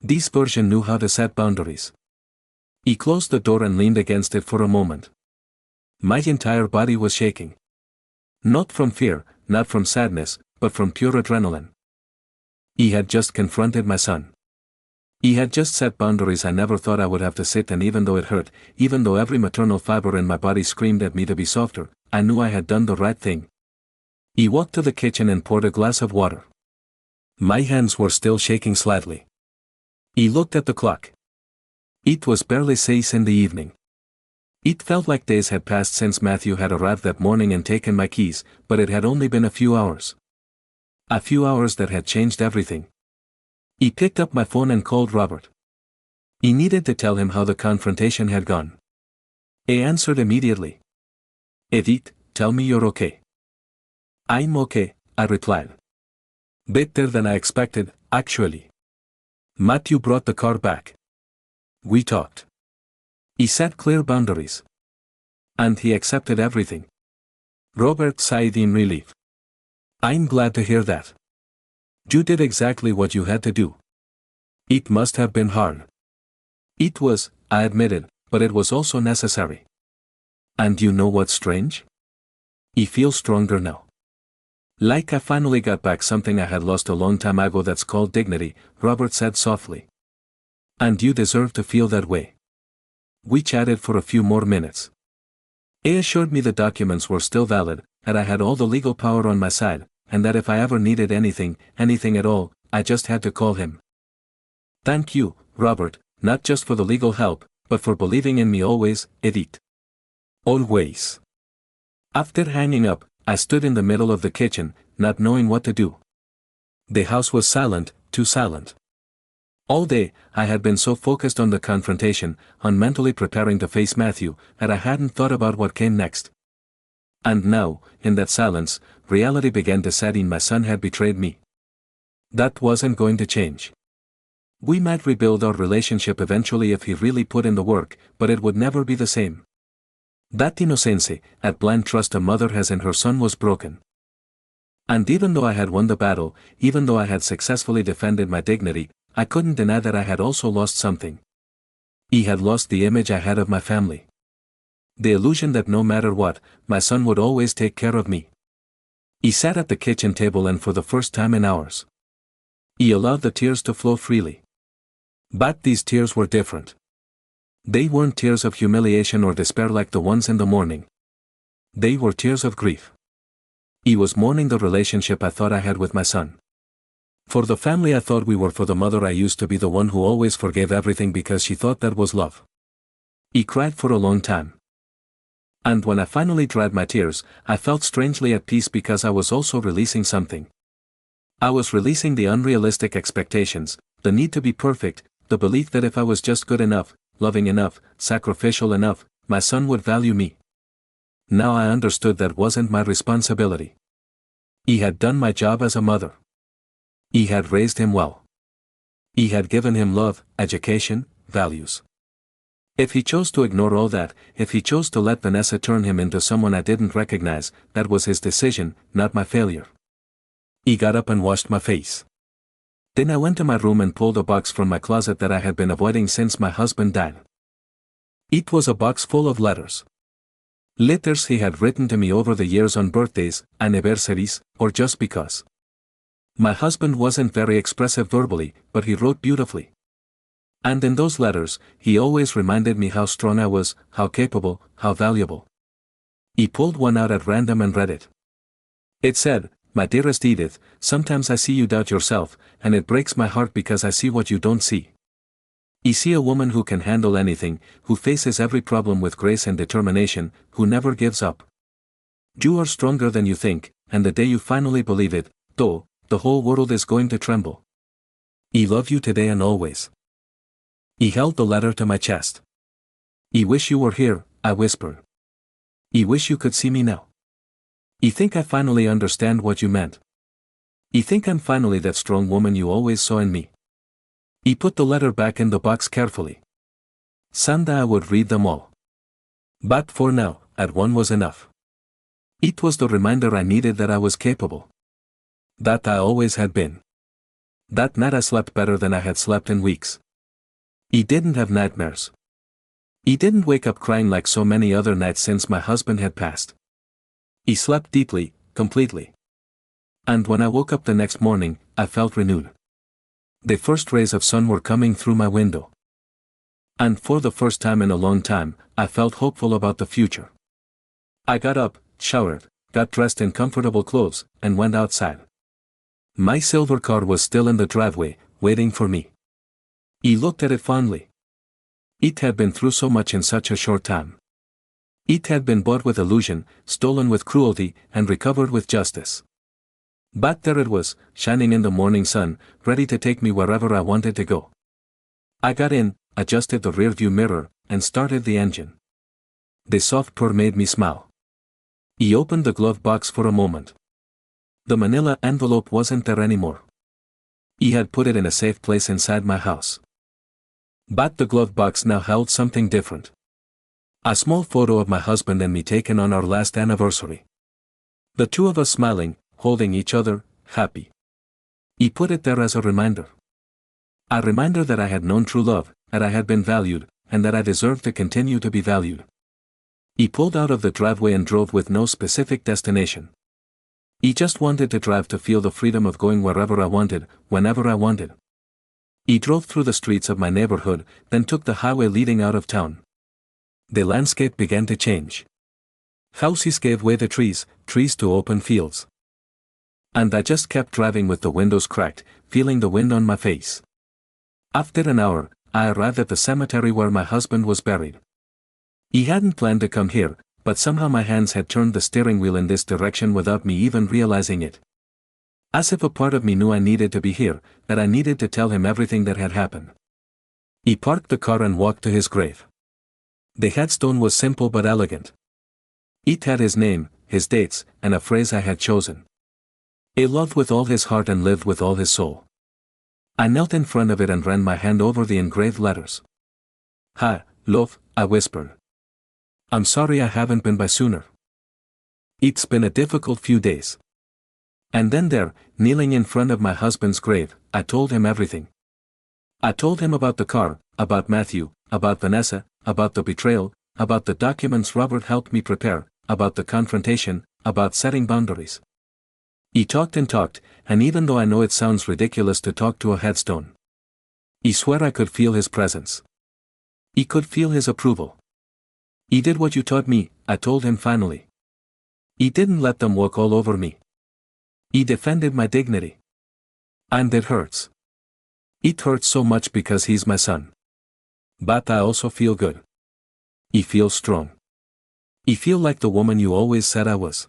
This version knew how to set boundaries. He closed the door and leaned against it for a moment. My entire body was shaking. Not from fear, not from sadness, but from pure adrenaline. He had just confronted my son. He had just set boundaries I never thought I would have to sit, and even though it hurt, even though every maternal fiber in my body screamed at me to be softer, I knew I had done the right thing. He walked to the kitchen and poured a glass of water. My hands were still shaking slightly. He looked at the clock. It was barely 6 in the evening. It felt like days had passed since Matthew had arrived that morning and taken my keys, but it had only been a few hours. A few hours that had changed everything. He picked up my phone and called Robert. He needed to tell him how the confrontation had gone. He answered immediately. Edith, tell me you're okay. I'm okay, I replied. Better than I expected, actually. Matthew brought the car back. We talked. He set clear boundaries. And he accepted everything. Robert sighed in relief. I'm glad to hear that. You did exactly what you had to do. It must have been hard. It was, I admitted, but it was also necessary. And you know what's strange? I feel stronger now. Like I finally got back something I had lost a long time ago. That's called dignity, Robert said softly. And you deserve to feel that way. We chatted for a few more minutes. He assured me the documents were still valid, that I had all the legal power on my side, and that if I ever needed anything at all, I just had to call him. Thank you, Robert, not just for the legal help, but for believing in me always, Edith. Always. After hanging up, I stood in the middle of the kitchen, not knowing what to do. The house was silent, too silent. All day, I had been so focused on the confrontation, on mentally preparing to face Matthew, that I hadn't thought about what came next. And now, in that silence, reality began to set in. My son had betrayed me. That wasn't going to change. We might rebuild our relationship eventually if he really put in the work, but it would never be the same. That innocence, that blind trust a mother has in her son was broken. And even though I had won the battle, even though I had successfully defended my dignity, I couldn't deny that I had also lost something. He had lost the image I had of my family. The illusion that no matter what, my son would always take care of me. He sat at the kitchen table and for the first time in hours, he allowed the tears to flow freely. But these tears were different. They weren't tears of humiliation or despair like the ones in the morning. They were tears of grief. He was mourning the relationship I thought I had with my son. For the family I thought we were, for the mother I used to be, the one who always forgave everything because she thought that was love. He cried for a long time. And when I finally dried my tears, I felt strangely at peace because I was also releasing something. I was releasing the unrealistic expectations, the need to be perfect, the belief that if I was just good enough, loving enough, sacrificial enough, my son would value me. Now I understood that wasn't my responsibility. He had done my job as a mother. He had raised him well. He had given him love, education, values. If he chose to ignore all that, if he chose to let Vanessa turn him into someone I didn't recognize, that was his decision, not my failure. He got up and washed my face. Then I went to my room and pulled a box from my closet that I had been avoiding since my husband died. It was a box full of letters. Letters he had written to me over the years on birthdays, anniversaries, or just because. My husband wasn't very expressive verbally, but he wrote beautifully. And in those letters, he always reminded me how strong I was, how capable, how valuable. He pulled one out at random and read it. It said, "My dearest Edith, sometimes I see you doubt yourself, and it breaks my heart because I see what you don't see. I see a woman who can handle anything, who faces every problem with grace and determination, who never gives up. You are stronger than you think, and the day you finally believe it, though, the whole world is going to tremble. I love you today and always." He held the letter to my chest. "I wish you were here," I whispered. "I wish you could see me now. I think I finally understand what you meant. I think I'm finally that strong woman you always saw in me." He put the letter back in the box carefully. Someday I would read them all. But for now, that one was enough. It was the reminder I needed that I was capable. That I always had been. That night I slept better than I had slept in weeks. He didn't have nightmares. He didn't wake up crying like so many other nights since my husband had passed. He slept deeply, completely. And when I woke up the next morning, I felt renewed. The first rays of sun were coming through my window. And for the first time in a long time, I felt hopeful about the future. I got up, showered, got dressed in comfortable clothes, and went outside. My silver car was still in the driveway, waiting for me. I looked at it fondly. It had been through so much in such a short time. It had been bought with illusion, stolen with cruelty, and recovered with justice. But there it was, shining in the morning sun, ready to take me wherever I wanted to go. I got in, adjusted the rearview mirror, and started the engine. The soft purr made me smile. I opened the glove box for a moment. The manila envelope wasn't there anymore. I had put it in a safe place inside my house. But the glove box now held something different. A small photo of my husband and me taken on our last anniversary. The two of us smiling, holding each other, happy. I put it there as a reminder. A reminder that I had known true love, that I had been valued, and that I deserved to continue to be valued. I pulled out of the driveway and drove with no specific destination. I just wanted to drive to feel the freedom of going wherever I wanted, whenever I wanted. I drove through the streets of my neighborhood, then took the highway leading out of town. The landscape began to change. Houses gave way to trees to open fields. And I just kept driving with the windows cracked, feeling the wind on my face. After an hour, I arrived at the cemetery where my husband was buried. He hadn't planned to come here, but somehow my hands had turned the steering wheel in this direction without me even realizing it. As if a part of me knew I needed to be here, that I needed to tell him everything that had happened. He parked the car and walked to his grave. The headstone was simple but elegant. It had his name, his dates, and a phrase I had chosen. He loved with all his heart and lived with all his soul. I knelt in front of it and ran my hand over the engraved letters. "Hi, love," I whispered. "I'm sorry I haven't been by sooner. It's been a difficult few days." And then there, kneeling in front of my husband's grave, I told him everything. I told him about the car, about Matthew, about Vanessa, about the betrayal, about the documents Robert helped me prepare, about the confrontation, about setting boundaries. He talked, and even though I know it sounds ridiculous to talk to a headstone, I swear I could feel his presence. He could feel his approval. "He did what you taught me," I told him finally. "He didn't let them walk all over me. He defended my dignity. And it hurts. It hurts so much because he's my son. But I also feel good. I feel strong. I feel like the woman you always said I was."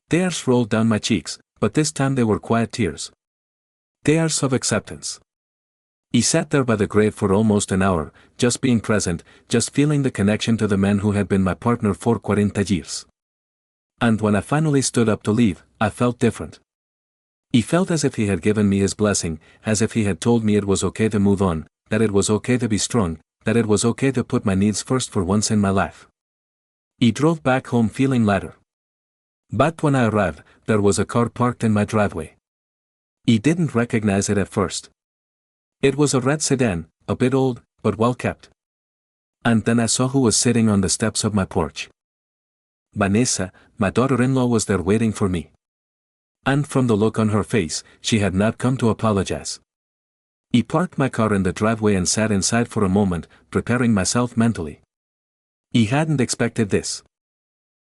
Tears rolled down my cheeks, but this time they were quiet tears. Tears of acceptance. He sat there by the grave for almost an hour, just being present, just feeling the connection to the man who had been my partner for 40 years. And when I finally stood up to leave, I felt different. He felt as if he had given me his blessing, as if he had told me it was okay to move on, that it was okay to be strong, that it was okay to put my needs first for once in my life. He drove back home feeling lighter. But when I arrived, there was a car parked in my driveway. He didn't recognize it at first. It was a red sedan, a bit old, but well kept. And then I saw who was sitting on the steps of my porch. Vanessa, my daughter-in-law, was there waiting for me. And from the look on her face, she had not come to apologize. He parked my car in the driveway and sat inside for a moment, preparing myself mentally. He hadn't expected this.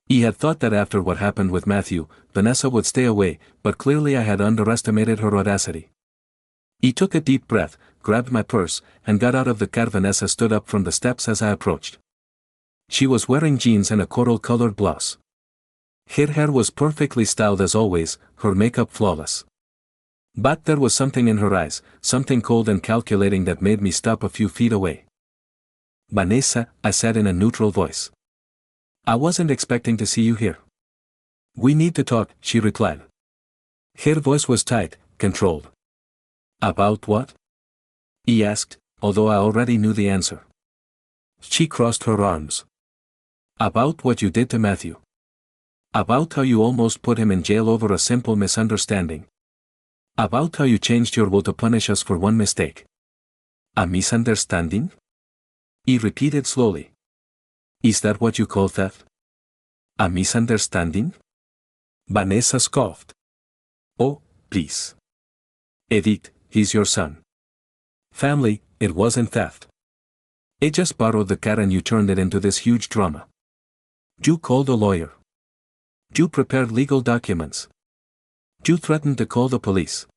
He had thought that after what happened with Matthew, Vanessa would stay away, but clearly I had underestimated her audacity. He took a deep breath, grabbed my purse, and got out of the car. Vanessa stood up from the steps as I approached. She was wearing jeans and a coral-colored blouse. Her hair was perfectly styled as always, her makeup flawless. But there was something in her eyes, something cold and calculating that made me stop a few feet away. "Vanessa," I said in a neutral voice. "I wasn't expecting to see you here." "We need to talk," she replied. Her voice was tight, controlled. "About what?" he asked, although I already knew the answer. She crossed her arms. "About what you did to Matthew. About how you almost put him in jail over a simple misunderstanding. About how you changed your will to punish us for one mistake." "A misunderstanding?" he repeated slowly. "Is that what you call theft? A misunderstanding?" Vanessa scoffed. "Oh, please. Edith," he's your son. Family, it wasn't theft. I just borrowed the car and you turned it into this huge drama. You called a lawyer. You prepared legal documents. You threatened to call the police.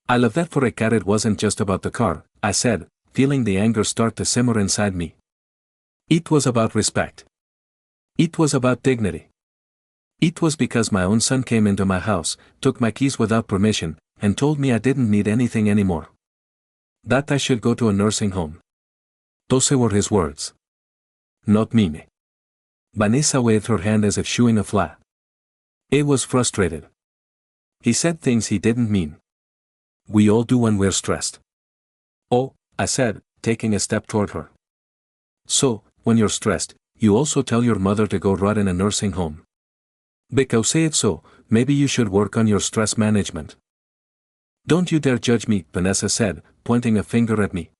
I love that for a cat. It wasn't just about the car, I said, feeling the anger start to simmer inside me. It was about respect. It was about dignity. It was because my own son came into my house, took my keys without permission, and told me I didn't need anything anymore. That I should go to a nursing home. Those were his words. Not Mimi. Vanessa waved her hand as if shooing a fly. I was frustrated. He said things he didn't mean. We all do when we're stressed. Oh, I said, taking a step toward her. So, when you're stressed, you also tell your mother to go rot in a nursing home. Because say it so, maybe you should work on your stress management. Don't you dare judge me, Vanessa said, pointing a finger at me.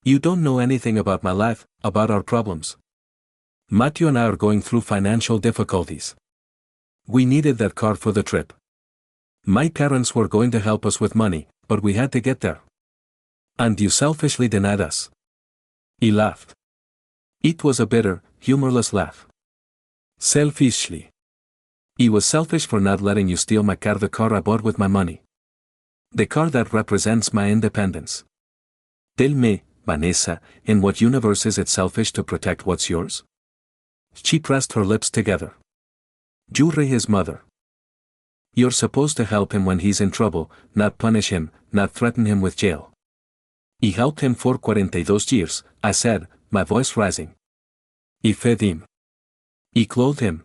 You don't know anything about my life, about our problems. Matthew and I are going through financial difficulties. We needed that car for the trip. My parents were going to help us with money, but we had to get there. And you selfishly denied us. He laughed. It was a bitter, humorless laugh. Selfishly. He was selfish for not letting you steal my car, the car I bought with my money. The car that represents my independence. Tell me, Vanessa, in what universe is it selfish to protect what's yours? She pressed her lips together. You're his mother. You're supposed to help him when he's in trouble, not punish him, not threaten him with jail. He helped him for 42 years, I said, my voice rising. He fed him. He clothed him.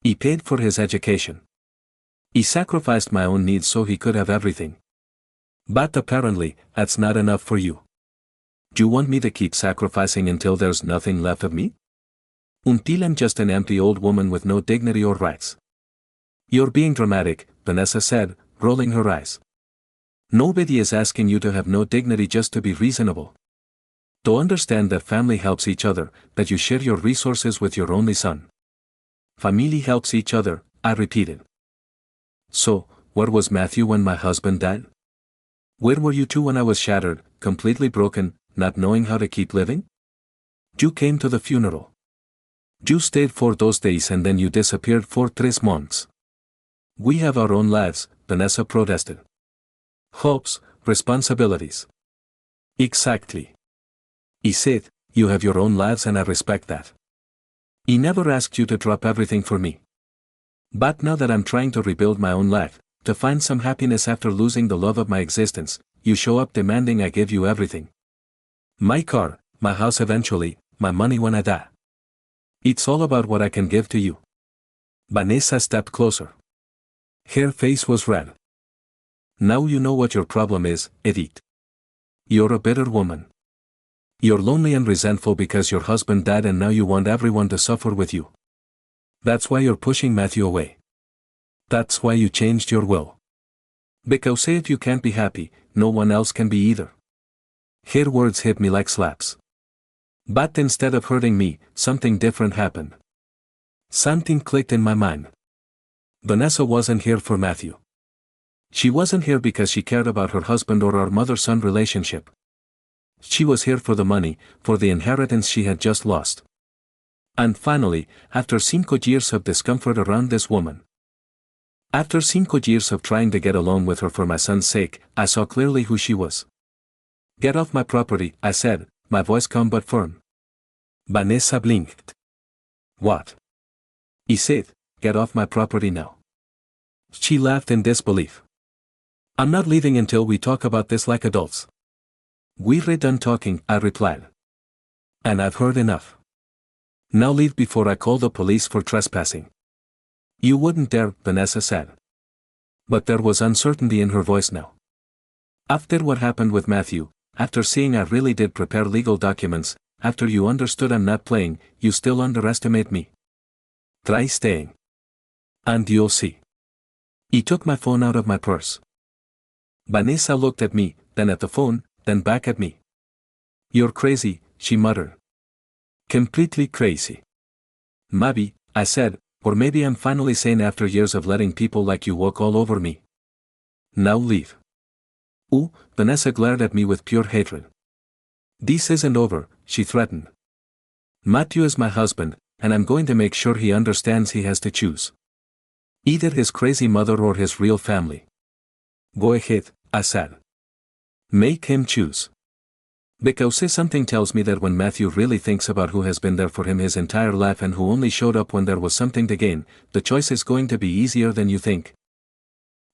He paid for his education. He sacrificed my own needs so he could have everything. But apparently, that's not enough for you. Do you want me to keep sacrificing until there's nothing left of me? Until I'm just an empty old woman with no dignity or rights. You're being dramatic, Vanessa said, rolling her eyes. Nobody is asking you to have no dignity, just to be reasonable. To understand that family helps each other, that you share your resources with your only son. Family helps each other, I repeated. So, where was Matthew when my husband died? Where were you two when I was shattered, completely broken, not knowing how to keep living? You came to the funeral. You stayed for those days and then you disappeared for 3 months. We have our own lives, Vanessa protested. Hopes, responsibilities. Exactly. He said, you have your own lives and I respect that. He never asked you to drop everything for me. But now that I'm trying to rebuild my own life, to find some happiness after losing the love of my existence, you show up demanding I give you everything. My car, my house eventually, my money when I die. It's all about what I can give to you. Vanessa stepped closer. Her face was red. Now you know what your problem is, Edith. You're a bitter woman. You're lonely and resentful because your husband died and now you want everyone to suffer with you. That's why you're pushing Matthew away. That's why you changed your will. Because if you can't be happy, no one else can be either. Her words hit me like slaps. But instead of hurting me, something different happened. Something clicked in my mind. Vanessa wasn't here for Matthew. She wasn't here because she cared about her husband or our mother-son relationship. She was here for the money, for the inheritance she had just lost. And finally, after 5 years of discomfort around this woman. After 5 years of trying to get along with her for my son's sake, I saw clearly who she was. Get off my property, I said, my voice calm but firm. Vanessa blinked. What? He said, get off my property now. She laughed in disbelief. I'm not leaving until we talk about this like adults. We're done talking, I replied. And I've heard enough. Now leave before I call the police for trespassing. You wouldn't dare, Vanessa said. But there was uncertainty in her voice now. After what happened with Matthew, after seeing I really did prepare legal documents, after you understood I'm not playing, you still underestimate me. Try staying. And you'll see. He took my phone out of my purse. Vanessa looked at me, then at the phone, then back at me. You're crazy, she muttered. Completely crazy. Maybe, I said, or maybe I'm finally sane after years of letting people like you walk all over me. Now leave. Vanessa glared at me with pure hatred. This isn't over, she threatened. Matthew is my husband, and I'm going to make sure he understands he has to choose. Either his crazy mother or his real family. Go ahead, I said. Make him choose. Because something tells me that when Matthew really thinks about who has been there for him his entire life and who only showed up when there was something to gain, the choice is going to be easier than you think.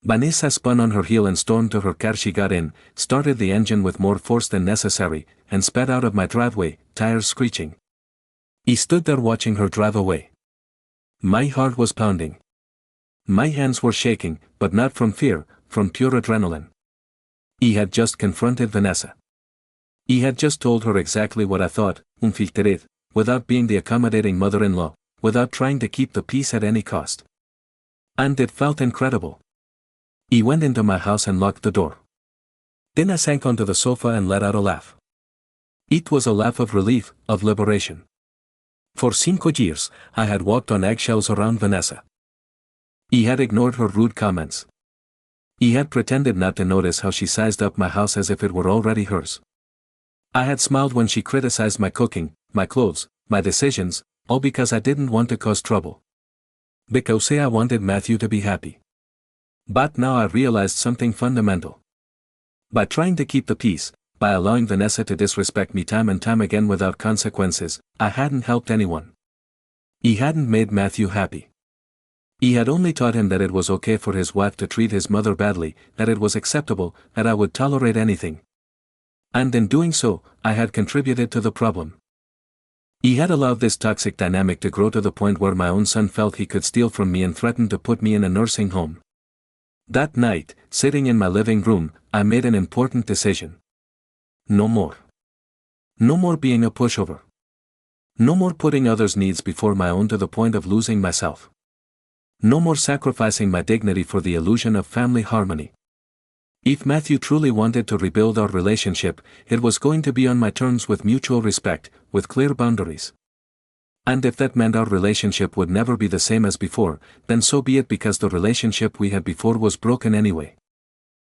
Vanessa spun on her heel and stormed to her car. She got in, started the engine with more force than necessary, and sped out of my driveway, tires screeching. He stood there watching her drive away. My heart was pounding. My hands were shaking, but not from fear, from pure adrenaline. He had just confronted Vanessa. He had just told her exactly what I thought, unfiltered, without being the accommodating mother-in-law, without trying to keep the peace at any cost. And it felt incredible. He went into my house and locked the door. Then I sank onto the sofa and let out a laugh. It was a laugh of relief, of liberation. For 5 years, I had walked on eggshells around Vanessa. He had ignored her rude comments. He had pretended not to notice how she sized up my house as if it were already hers. I had smiled when she criticized my cooking, my clothes, my decisions, all because I didn't want to cause trouble. Because I wanted Matthew to be happy. But now I realized something fundamental. By trying to keep the peace, by allowing Vanessa to disrespect me time and time again without consequences, I hadn't helped anyone. He hadn't made Matthew happy. He had only taught him that it was okay for his wife to treat his mother badly, that it was acceptable, that I would tolerate anything. And in doing so, I had contributed to the problem. He had allowed this toxic dynamic to grow to the point where my own son felt he could steal from me and threatened to put me in a nursing home. That night, sitting in my living room, I made an important decision. No more. No more being a pushover. No more putting others' needs before my own to the point of losing myself. No more sacrificing my dignity for the illusion of family harmony. If Matthew truly wanted to rebuild our relationship, it was going to be on my terms with mutual respect, with clear boundaries. And if that meant our relationship would never be the same as before, then so be it, because the relationship we had before was broken anyway.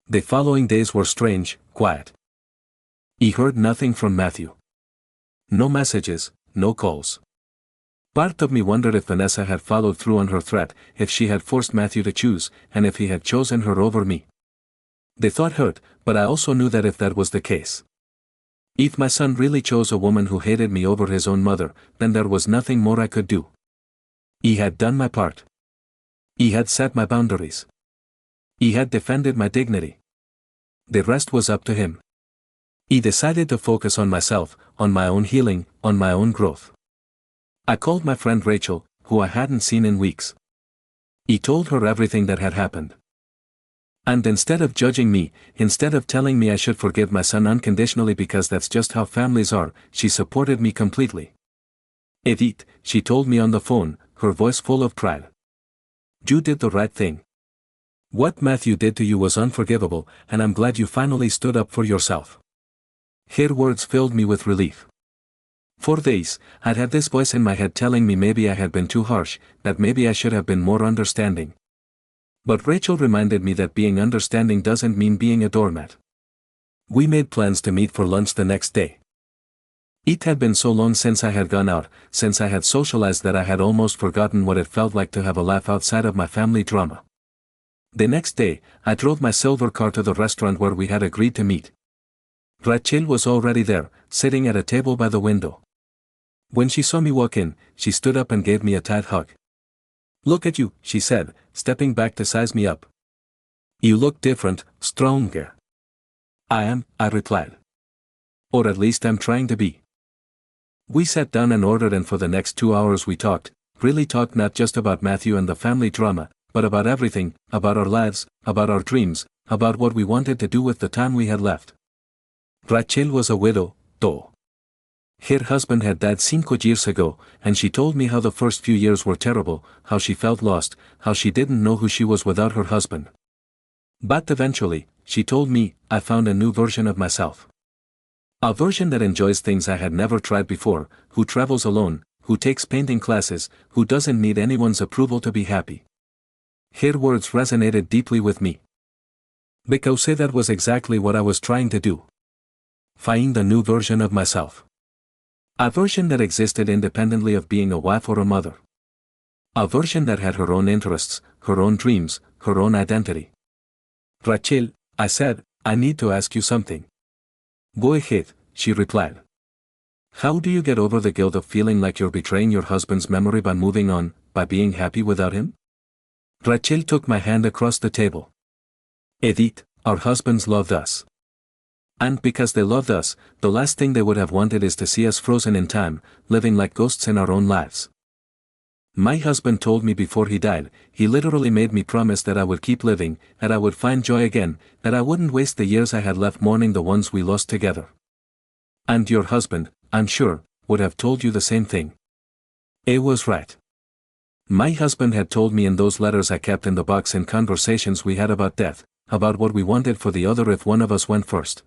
The following days were strange, quiet. He heard nothing from Matthew. No messages, no calls. Part of me wondered if Vanessa had followed through on her threat, if she had forced Matthew to choose, and if he had chosen her over me. The thought hurt, but I also knew that if that was the case, if my son really chose a woman who hated me over his own mother, then there was nothing more I could do. He had done my part. He had set my boundaries. He had defended my dignity. The rest was up to him. He decided to focus on myself, on my own healing, on my own growth. I called my friend Rachel, who I hadn't seen in weeks. He told her everything that had happened. And instead of judging me, instead of telling me I should forgive my son unconditionally because that's just how families are, she supported me completely. Edith, she told me on the phone, her voice full of pride. You did the right thing. What Matthew did to you was unforgivable, and I'm glad you finally stood up for yourself. Her words filled me with relief. For days, I'd had this voice in my head telling me maybe I had been too harsh, that maybe I should have been more understanding. But Rachel reminded me that being understanding doesn't mean being a doormat. We made plans to meet for lunch the next day. It had been so long since I had gone out, since I had socialized, that I had almost forgotten what it felt like to have a laugh outside of my family drama. The next day, I drove my silver car to the restaurant where we had agreed to meet. Rachel was already there, sitting at a table by the window. When she saw me walk in, she stood up and gave me a tight hug. Look at you, she said, stepping back to size me up. You look different, stronger. I am, I replied. Or at least I'm trying to be. We sat down and ordered, and for the next 2 hours we talked, really talked, not just about Matthew and the family drama, but about everything, about our lives, about our dreams, about what we wanted to do with the time we had left. Rachel was a widow, though. Her husband had died 5 years ago, and she told me how the first few years were terrible, how she felt lost, how she didn't know who she was without her husband. But eventually, she told me, I found a new version of myself. A version that enjoys things I had never tried before, who travels alone, who takes painting classes, who doesn't need anyone's approval to be happy. Her words resonated deeply with me. Because that was exactly what I was trying to do. Find a new version of myself. A version that existed independently of being a wife or a mother. A version that had her own interests, her own dreams, her own identity. Rachel, I said, I need to ask you something. Go ahead, she replied. How do you get over the guilt of feeling like you're betraying your husband's memory by moving on, by being happy without him? Rachel took my hand across the table. Edith, our husbands loved us. And because they loved us, the last thing they would have wanted is to see us frozen in time, living like ghosts in our own lives. My husband told me before he died, he literally made me promise that I would keep living, that I would find joy again, that I wouldn't waste the years I had left mourning the ones we lost together. And your husband, I'm sure, would have told you the same thing. He was right. My husband had told me in those letters I kept in the box in conversations we had about death, about what we wanted for the other if one of us went first.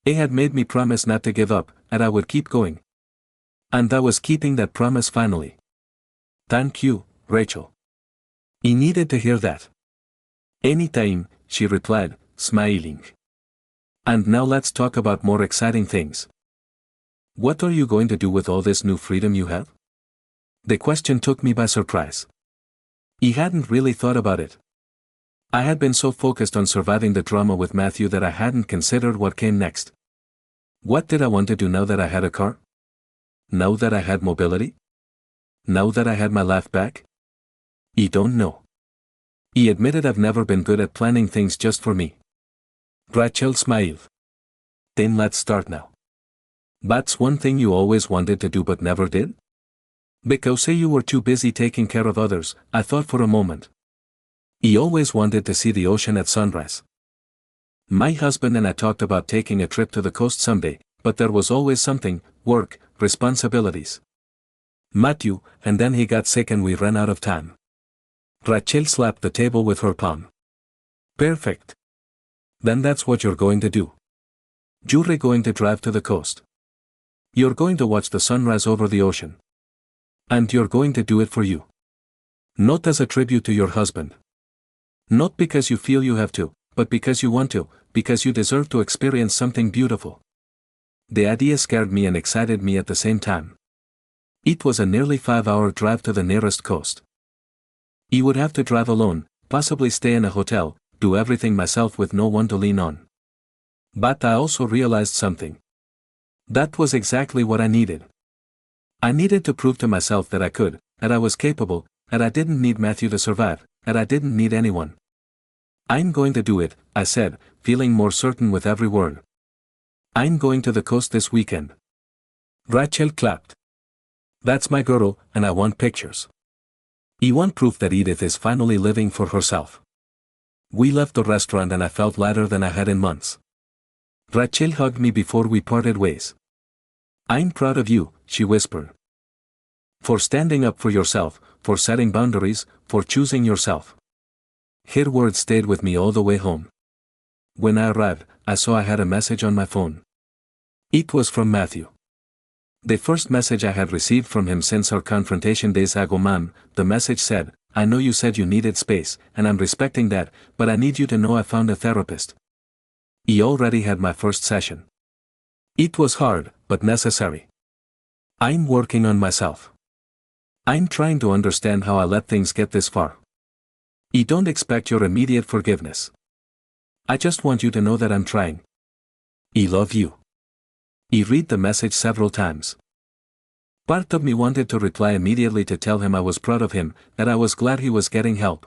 He had made me promise not to give up, and I would keep going. And I was keeping that promise finally. Thank you, Rachel. He needed to hear that. Anytime, she replied, smiling. And now let's talk about more exciting things. What are you going to do with all this new freedom you have? The question took me by surprise. He hadn't really thought about it. I had been so focused on surviving the drama with Matthew that I hadn't considered what came next. What did I want to do now that I had a car? Now that I had mobility? Now that I had my life back? He don't know. He admitted I've never been good at planning things just for me. Rachel smiled. Then let's start now. That's one thing you always wanted to do but never did? Because you were too busy taking care of others, I thought for a moment. He always wanted to see the ocean at sunrise. My husband and I talked about taking a trip to the coast someday, but there was always something, work, responsibilities. Matthew, and then he got sick and we ran out of time. Rachel slapped the table with her palm. Perfect. Then that's what you're going to do. You're going to drive to the coast. You're going to watch the sunrise over the ocean. And you're going to do it for you. Not as a tribute to your husband. Not because you feel you have to, but because you want to, because you deserve to experience something beautiful. The idea scared me and excited me at the same time. It was a nearly 5-hour drive to the nearest coast. He would have to drive alone, possibly stay in a hotel, do everything myself with no one to lean on. But I also realized something. That was exactly what I needed. I needed to prove to myself that I could, that I was capable, that I didn't need Matthew to survive, that I didn't need anyone. I'm going to do it, I said, feeling more certain with every word. I'm going to the coast this weekend. Rachel clapped. That's my girl, and I want pictures. I want proof that Edith is finally living for herself. We left the restaurant and I felt lighter than I had in months. Rachel hugged me before we parted ways. I'm proud of you, she whispered. For standing up for yourself, for setting boundaries, for choosing yourself. Her words stayed with me all the way home. When I arrived, I saw I had a message on my phone. It was from Matthew. The first message I had received from him since our confrontation days ago. Ma'am, the message said, I know you said you needed space, and I'm respecting that, but I need you to know I found a therapist. He already had my first session. It was hard, but necessary. I'm working on myself. I'm trying to understand how I let things get this far. I don't expect your immediate forgiveness. I just want you to know that I'm trying. I love you. I read the message several times. Part of me wanted to reply immediately to tell him I was proud of him, that I was glad he was getting help.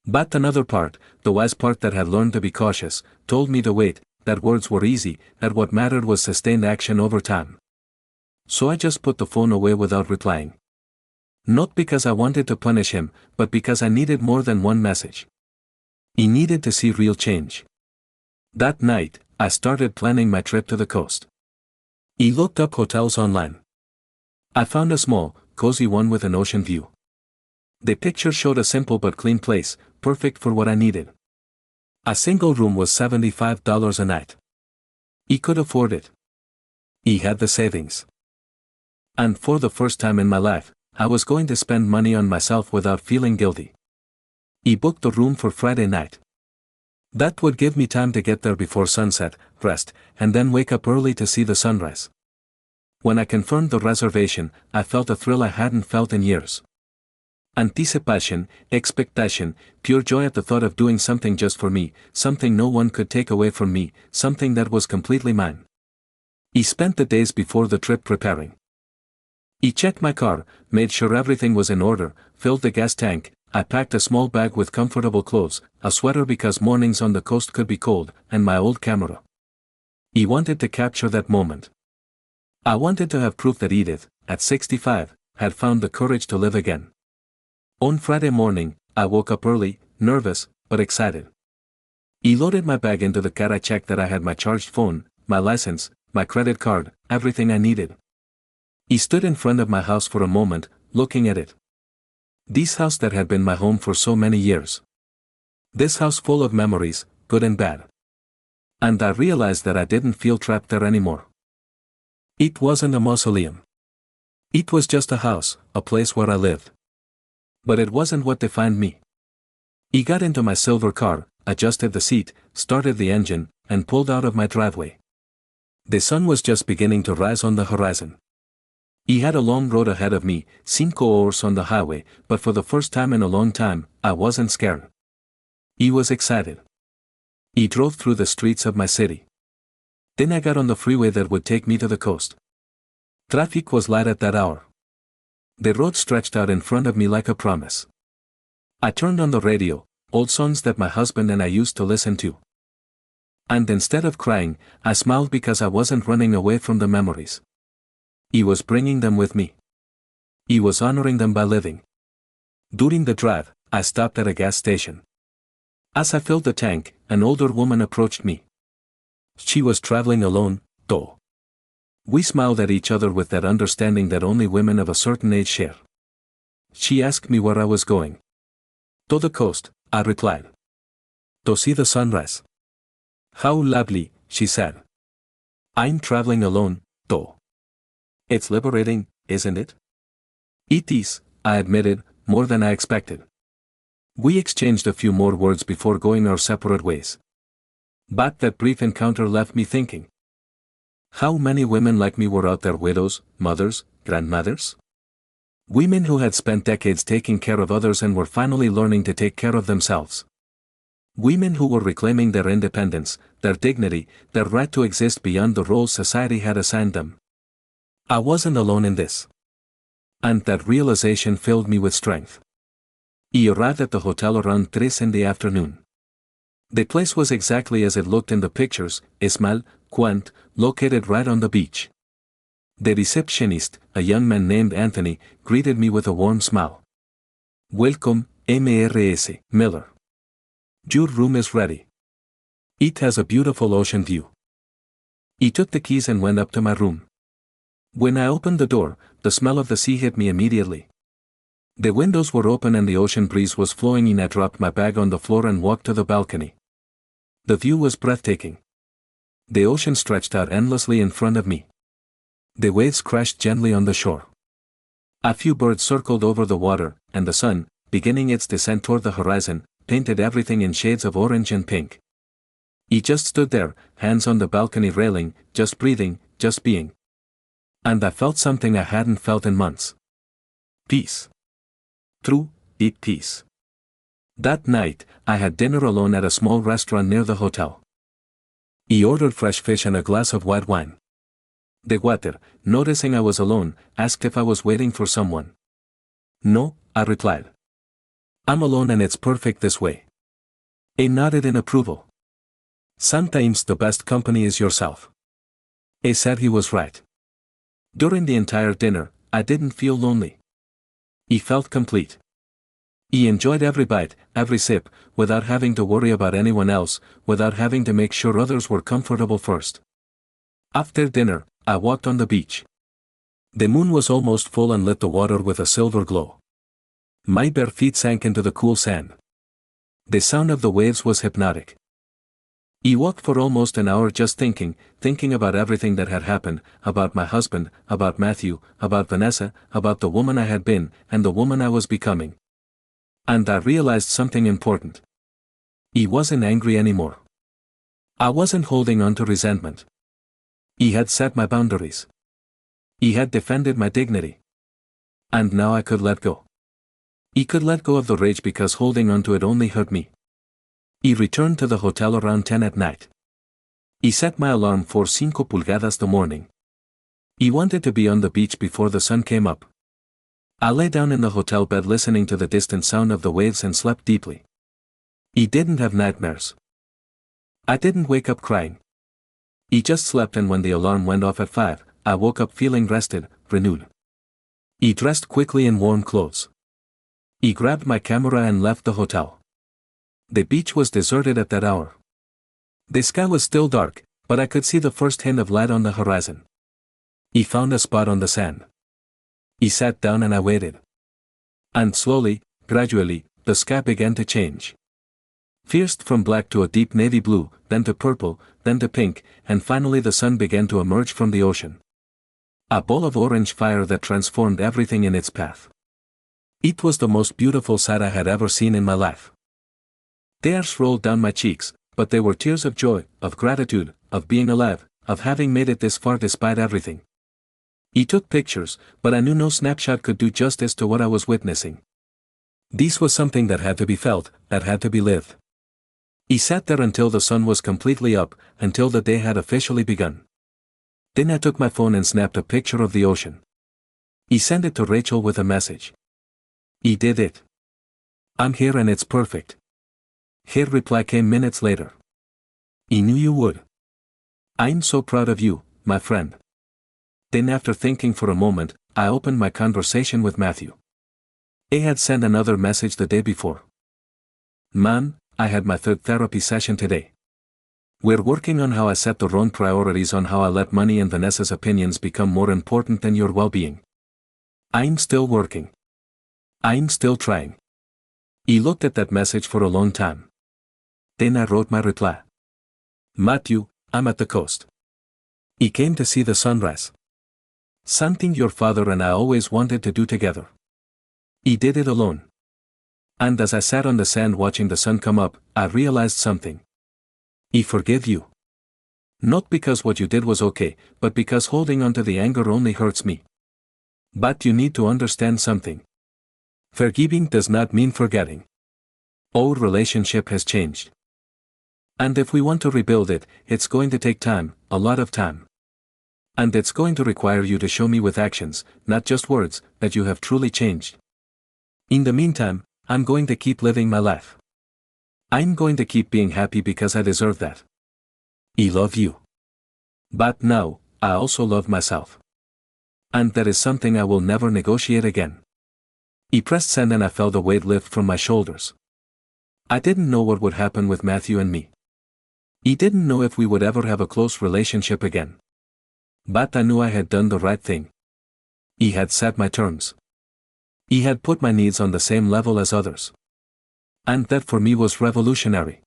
But another part, the wise part that had learned to be cautious, told me to wait, that words were easy, that what mattered was sustained action over time. So I just put the phone away without replying. Not because I wanted to punish him, but because I needed more than one message. He needed to see real change. That night, I started planning my trip to the coast. He looked up hotels online. I found a small, cozy one with an ocean view. The picture showed a simple but clean place, perfect for what I needed. A single room was $75 a night. He could afford it. He had the savings. And for the first time in my life, I was going to spend money on myself without feeling guilty. He booked the room for Friday night. That would give me time to get there before sunset, rest, and then wake up early to see the sunrise. When I confirmed the reservation, I felt a thrill I hadn't felt in years. Anticipation, expectation, pure joy at the thought of doing something just for me, something no one could take away from me, something that was completely mine. He spent the days before the trip preparing. He checked my car, made sure everything was in order, filled the gas tank. I packed a small bag with comfortable clothes, a sweater because mornings on the coast could be cold, and my old camera. He wanted to capture that moment. I wanted to have proof that Edith, at 65, had found the courage to live again. On Friday morning, I woke up early, nervous, but excited. He loaded my bag into the car. I checked that I had my charged phone, my license, my credit card, everything I needed. He stood in front of my house for a moment, looking at it. This house that had been my home for so many years. This house full of memories, good and bad. And I realized that I didn't feel trapped there anymore. It wasn't a mausoleum. It was just a house, a place where I lived. But it wasn't what defined me. He got into my silver car, adjusted the seat, started the engine, and pulled out of my driveway. The sun was just beginning to rise on the horizon. He had a long road ahead of me, 5 hours on the highway, but for the first time in a long time, I wasn't scared. He was excited. He drove through the streets of my city. Then I got on the freeway that would take me to the coast. Traffic was light at that hour. The road stretched out in front of me like a promise. I turned on the radio, old songs that my husband and I used to listen to. And instead of crying, I smiled because I wasn't running away from the memories. He was bringing them with me. He was honoring them by living. During the drive, I stopped at a gas station. As I filled the tank, an older woman approached me. She was traveling alone, though. We smiled at each other with that understanding that only women of a certain age share. She asked me where I was going. To the coast, I replied. To see the sunrise. How lovely, she said. I'm traveling alone, though. It's liberating, isn't it? It is, I admitted, more than I expected. We exchanged a few more words before going our separate ways. But that brief encounter left me thinking. How many women like me were out there, widows, mothers, grandmothers? Women who had spent decades taking care of others and were finally learning to take care of themselves. Women who were reclaiming their independence, their dignity, their right to exist beyond the roles society had assigned them. I wasn't alone in this. And that realization filled me with strength. He arrived at the hotel around 3 in the afternoon. The place was exactly as it looked in the pictures, small, quaint, located right on the beach. The receptionist, a young man named Anthony, greeted me with a warm smile. Welcome, Mrs. Miller. Your room is ready. It has a beautiful ocean view. He took the keys and went up to my room. When I opened the door, the smell of the sea hit me immediately. The windows were open and the ocean breeze was flowing in. I dropped my bag on the floor and walked to the balcony. The view was breathtaking. The ocean stretched out endlessly in front of me. The waves crashed gently on the shore. A few birds circled over the water, and the sun, beginning its descent toward the horizon, painted everything in shades of orange and pink. He just stood there, hands on the balcony railing, just breathing, just being. And I felt something I hadn't felt in months. Peace. True, deep peace. That night, I had dinner alone at a small restaurant near the hotel. He ordered fresh fish and a glass of white wine. The waiter, noticing I was alone, asked if I was waiting for someone. No, I replied. I'm alone and it's perfect this way. He nodded in approval. Sometimes the best company is yourself. He said he was right. During the entire dinner, I didn't feel lonely. He felt complete. He enjoyed every bite, every sip, without having to worry about anyone else, without having to make sure others were comfortable first. After dinner, I walked on the beach. The moon was almost full and lit the water with a silver glow. My bare feet sank into the cool sand. The sound of the waves was hypnotic. He walked for almost an hour just thinking about everything that had happened, about my husband, about Matthew, about Vanessa, about the woman I had been, and the woman I was becoming. And I realized something important. He wasn't angry anymore. I wasn't holding on to resentment. He had set my boundaries. He had defended my dignity. And now I could let go. He could let go of the rage because holding on to it only hurt me. He returned to the hotel around 10 at night. He set my alarm for 5 pulgadas the morning. He wanted to be on the beach before the sun came up. I lay down in the hotel bed listening to the distant sound of the waves and slept deeply. He didn't have nightmares. I didn't wake up crying. He just slept, and when the alarm went off at 5, I woke up feeling rested, renewed. He dressed quickly in warm clothes. He grabbed my camera and left the hotel. The beach was deserted at that hour. The sky was still dark, but I could see the first hint of light on the horizon. He found a spot on the sand. He sat down and I waited. And slowly, gradually, the sky began to change. First from black to a deep navy blue, then to purple, then to pink, and finally the sun began to emerge from the ocean. A ball of orange fire that transformed everything in its path. It was the most beautiful sight I had ever seen in my life. Tears rolled down my cheeks, but they were tears of joy, of gratitude, of being alive, of having made it this far despite everything. He took pictures, but I knew no snapshot could do justice to what I was witnessing. This was something that had to be felt, that had to be lived. He sat there until the sun was completely up, until the day had officially begun. Then I took my phone and snapped a picture of the ocean. He sent it to Rachel with a message. He did it. I'm here and it's perfect. Her reply came minutes later. He knew you would. I'm so proud of you, my friend. Then after thinking for a moment, I opened my conversation with Matthew. He had sent another message the day before. Man, I had my 3rd therapy session today. We're working on how I set the wrong priorities, on how I let money and Vanessa's opinions become more important than your well-being. I'm still working. I'm still trying. He looked at that message for a long time. Then I wrote my reply. Matthew, I'm at the coast. He came to see the sunrise. Something your father and I always wanted to do together. He did it alone. And as I sat on the sand watching the sun come up, I realized something. He forgave you. Not because what you did was okay, but because holding on to the anger only hurts me. But you need to understand something. Forgiving does not mean forgetting. Our relationship has changed. And if we want to rebuild it, it's going to take time, a lot of time. And it's going to require you to show me with actions, not just words, that you have truly changed. In the meantime, I'm going to keep living my life. I'm going to keep being happy because I deserve that. I love you. But now, I also love myself. And that is something I will never negotiate again. He pressed send and I felt a weight lift from my shoulders. I didn't know what would happen with Matthew and me. He didn't know if we would ever have a close relationship again. But I knew I had done the right thing. He had set my terms. He had put my needs on the same level as others. And that for me was revolutionary.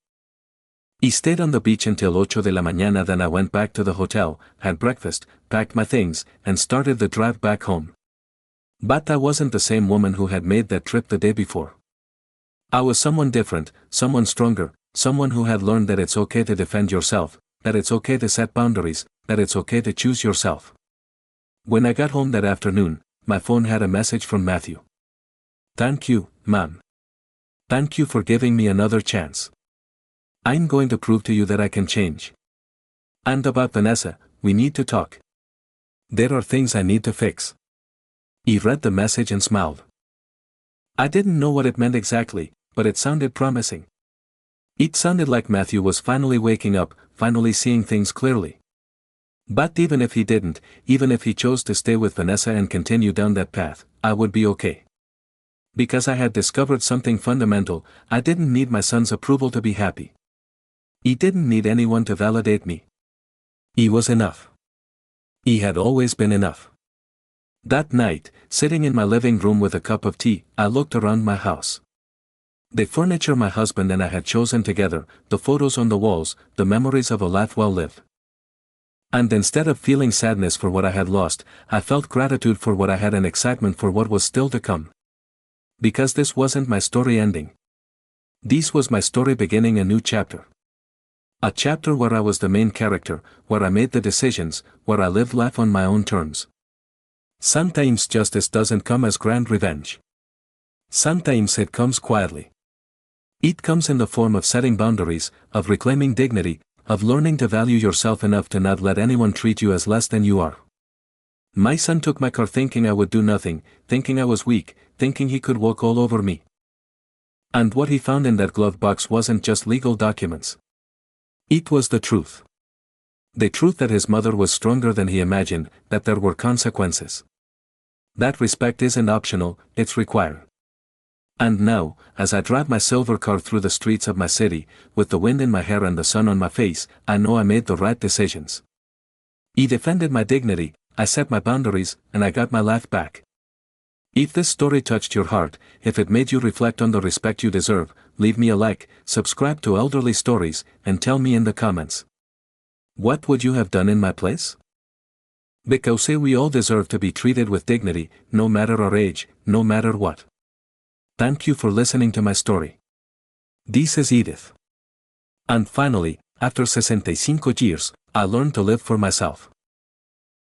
He stayed on the beach until 8 de la mañana, then I went back to the hotel, had breakfast, packed my things, and started the drive back home. But I wasn't the same woman who had made that trip the day before. I was someone different, someone stronger, someone who had learned that it's okay to defend yourself, that it's okay to set boundaries, that it's okay to choose yourself. When I got home that afternoon, my phone had a message from Matthew. Thank you, Mom. Thank you for giving me another chance. I'm going to prove to you that I can change. And about Vanessa, we need to talk. There are things I need to fix. He read the message and smiled. I didn't know what it meant exactly, but it sounded promising. It sounded like Matthew was finally waking up, finally seeing things clearly. But even if he didn't, even if he chose to stay with Vanessa and continue down that path, I would be okay. Because I had discovered something fundamental, I didn't need my son's approval to be happy. He didn't need anyone to validate me. He was enough. He had always been enough. That night, sitting in my living room with a cup of tea, I looked around my house. The furniture my husband and I had chosen together, the photos on the walls, the memories of a life well lived. And instead of feeling sadness for what I had lost, I felt gratitude for what I had and excitement for what was still to come. Because this wasn't my story ending. This was my story beginning a new chapter. A chapter where I was the main character, where I made the decisions, where I lived life on my own terms. Sometimes justice doesn't come as grand revenge. Sometimes it comes quietly. It comes in the form of setting boundaries, of reclaiming dignity, of learning to value yourself enough to not let anyone treat you as less than you are. My son took my car thinking I would do nothing, thinking I was weak, thinking he could walk all over me. And what he found in that glove box wasn't just legal documents. It was the truth. The truth that his mother was stronger than he imagined, that there were consequences. That respect isn't optional, it's required. And now, as I drive my silver car through the streets of my city, with the wind in my hair and the sun on my face, I know I made the right decisions. I defended my dignity, I set my boundaries, and I got my life back. If this story touched your heart, if it made you reflect on the respect you deserve, leave me a like, subscribe to Elderly Stories, and tell me in the comments. What would you have done in my place? Because we all deserve to be treated with dignity, no matter our age, no matter what. Thank you for listening to my story. This is Edith. And finally, after 65 years, I learned to live for myself.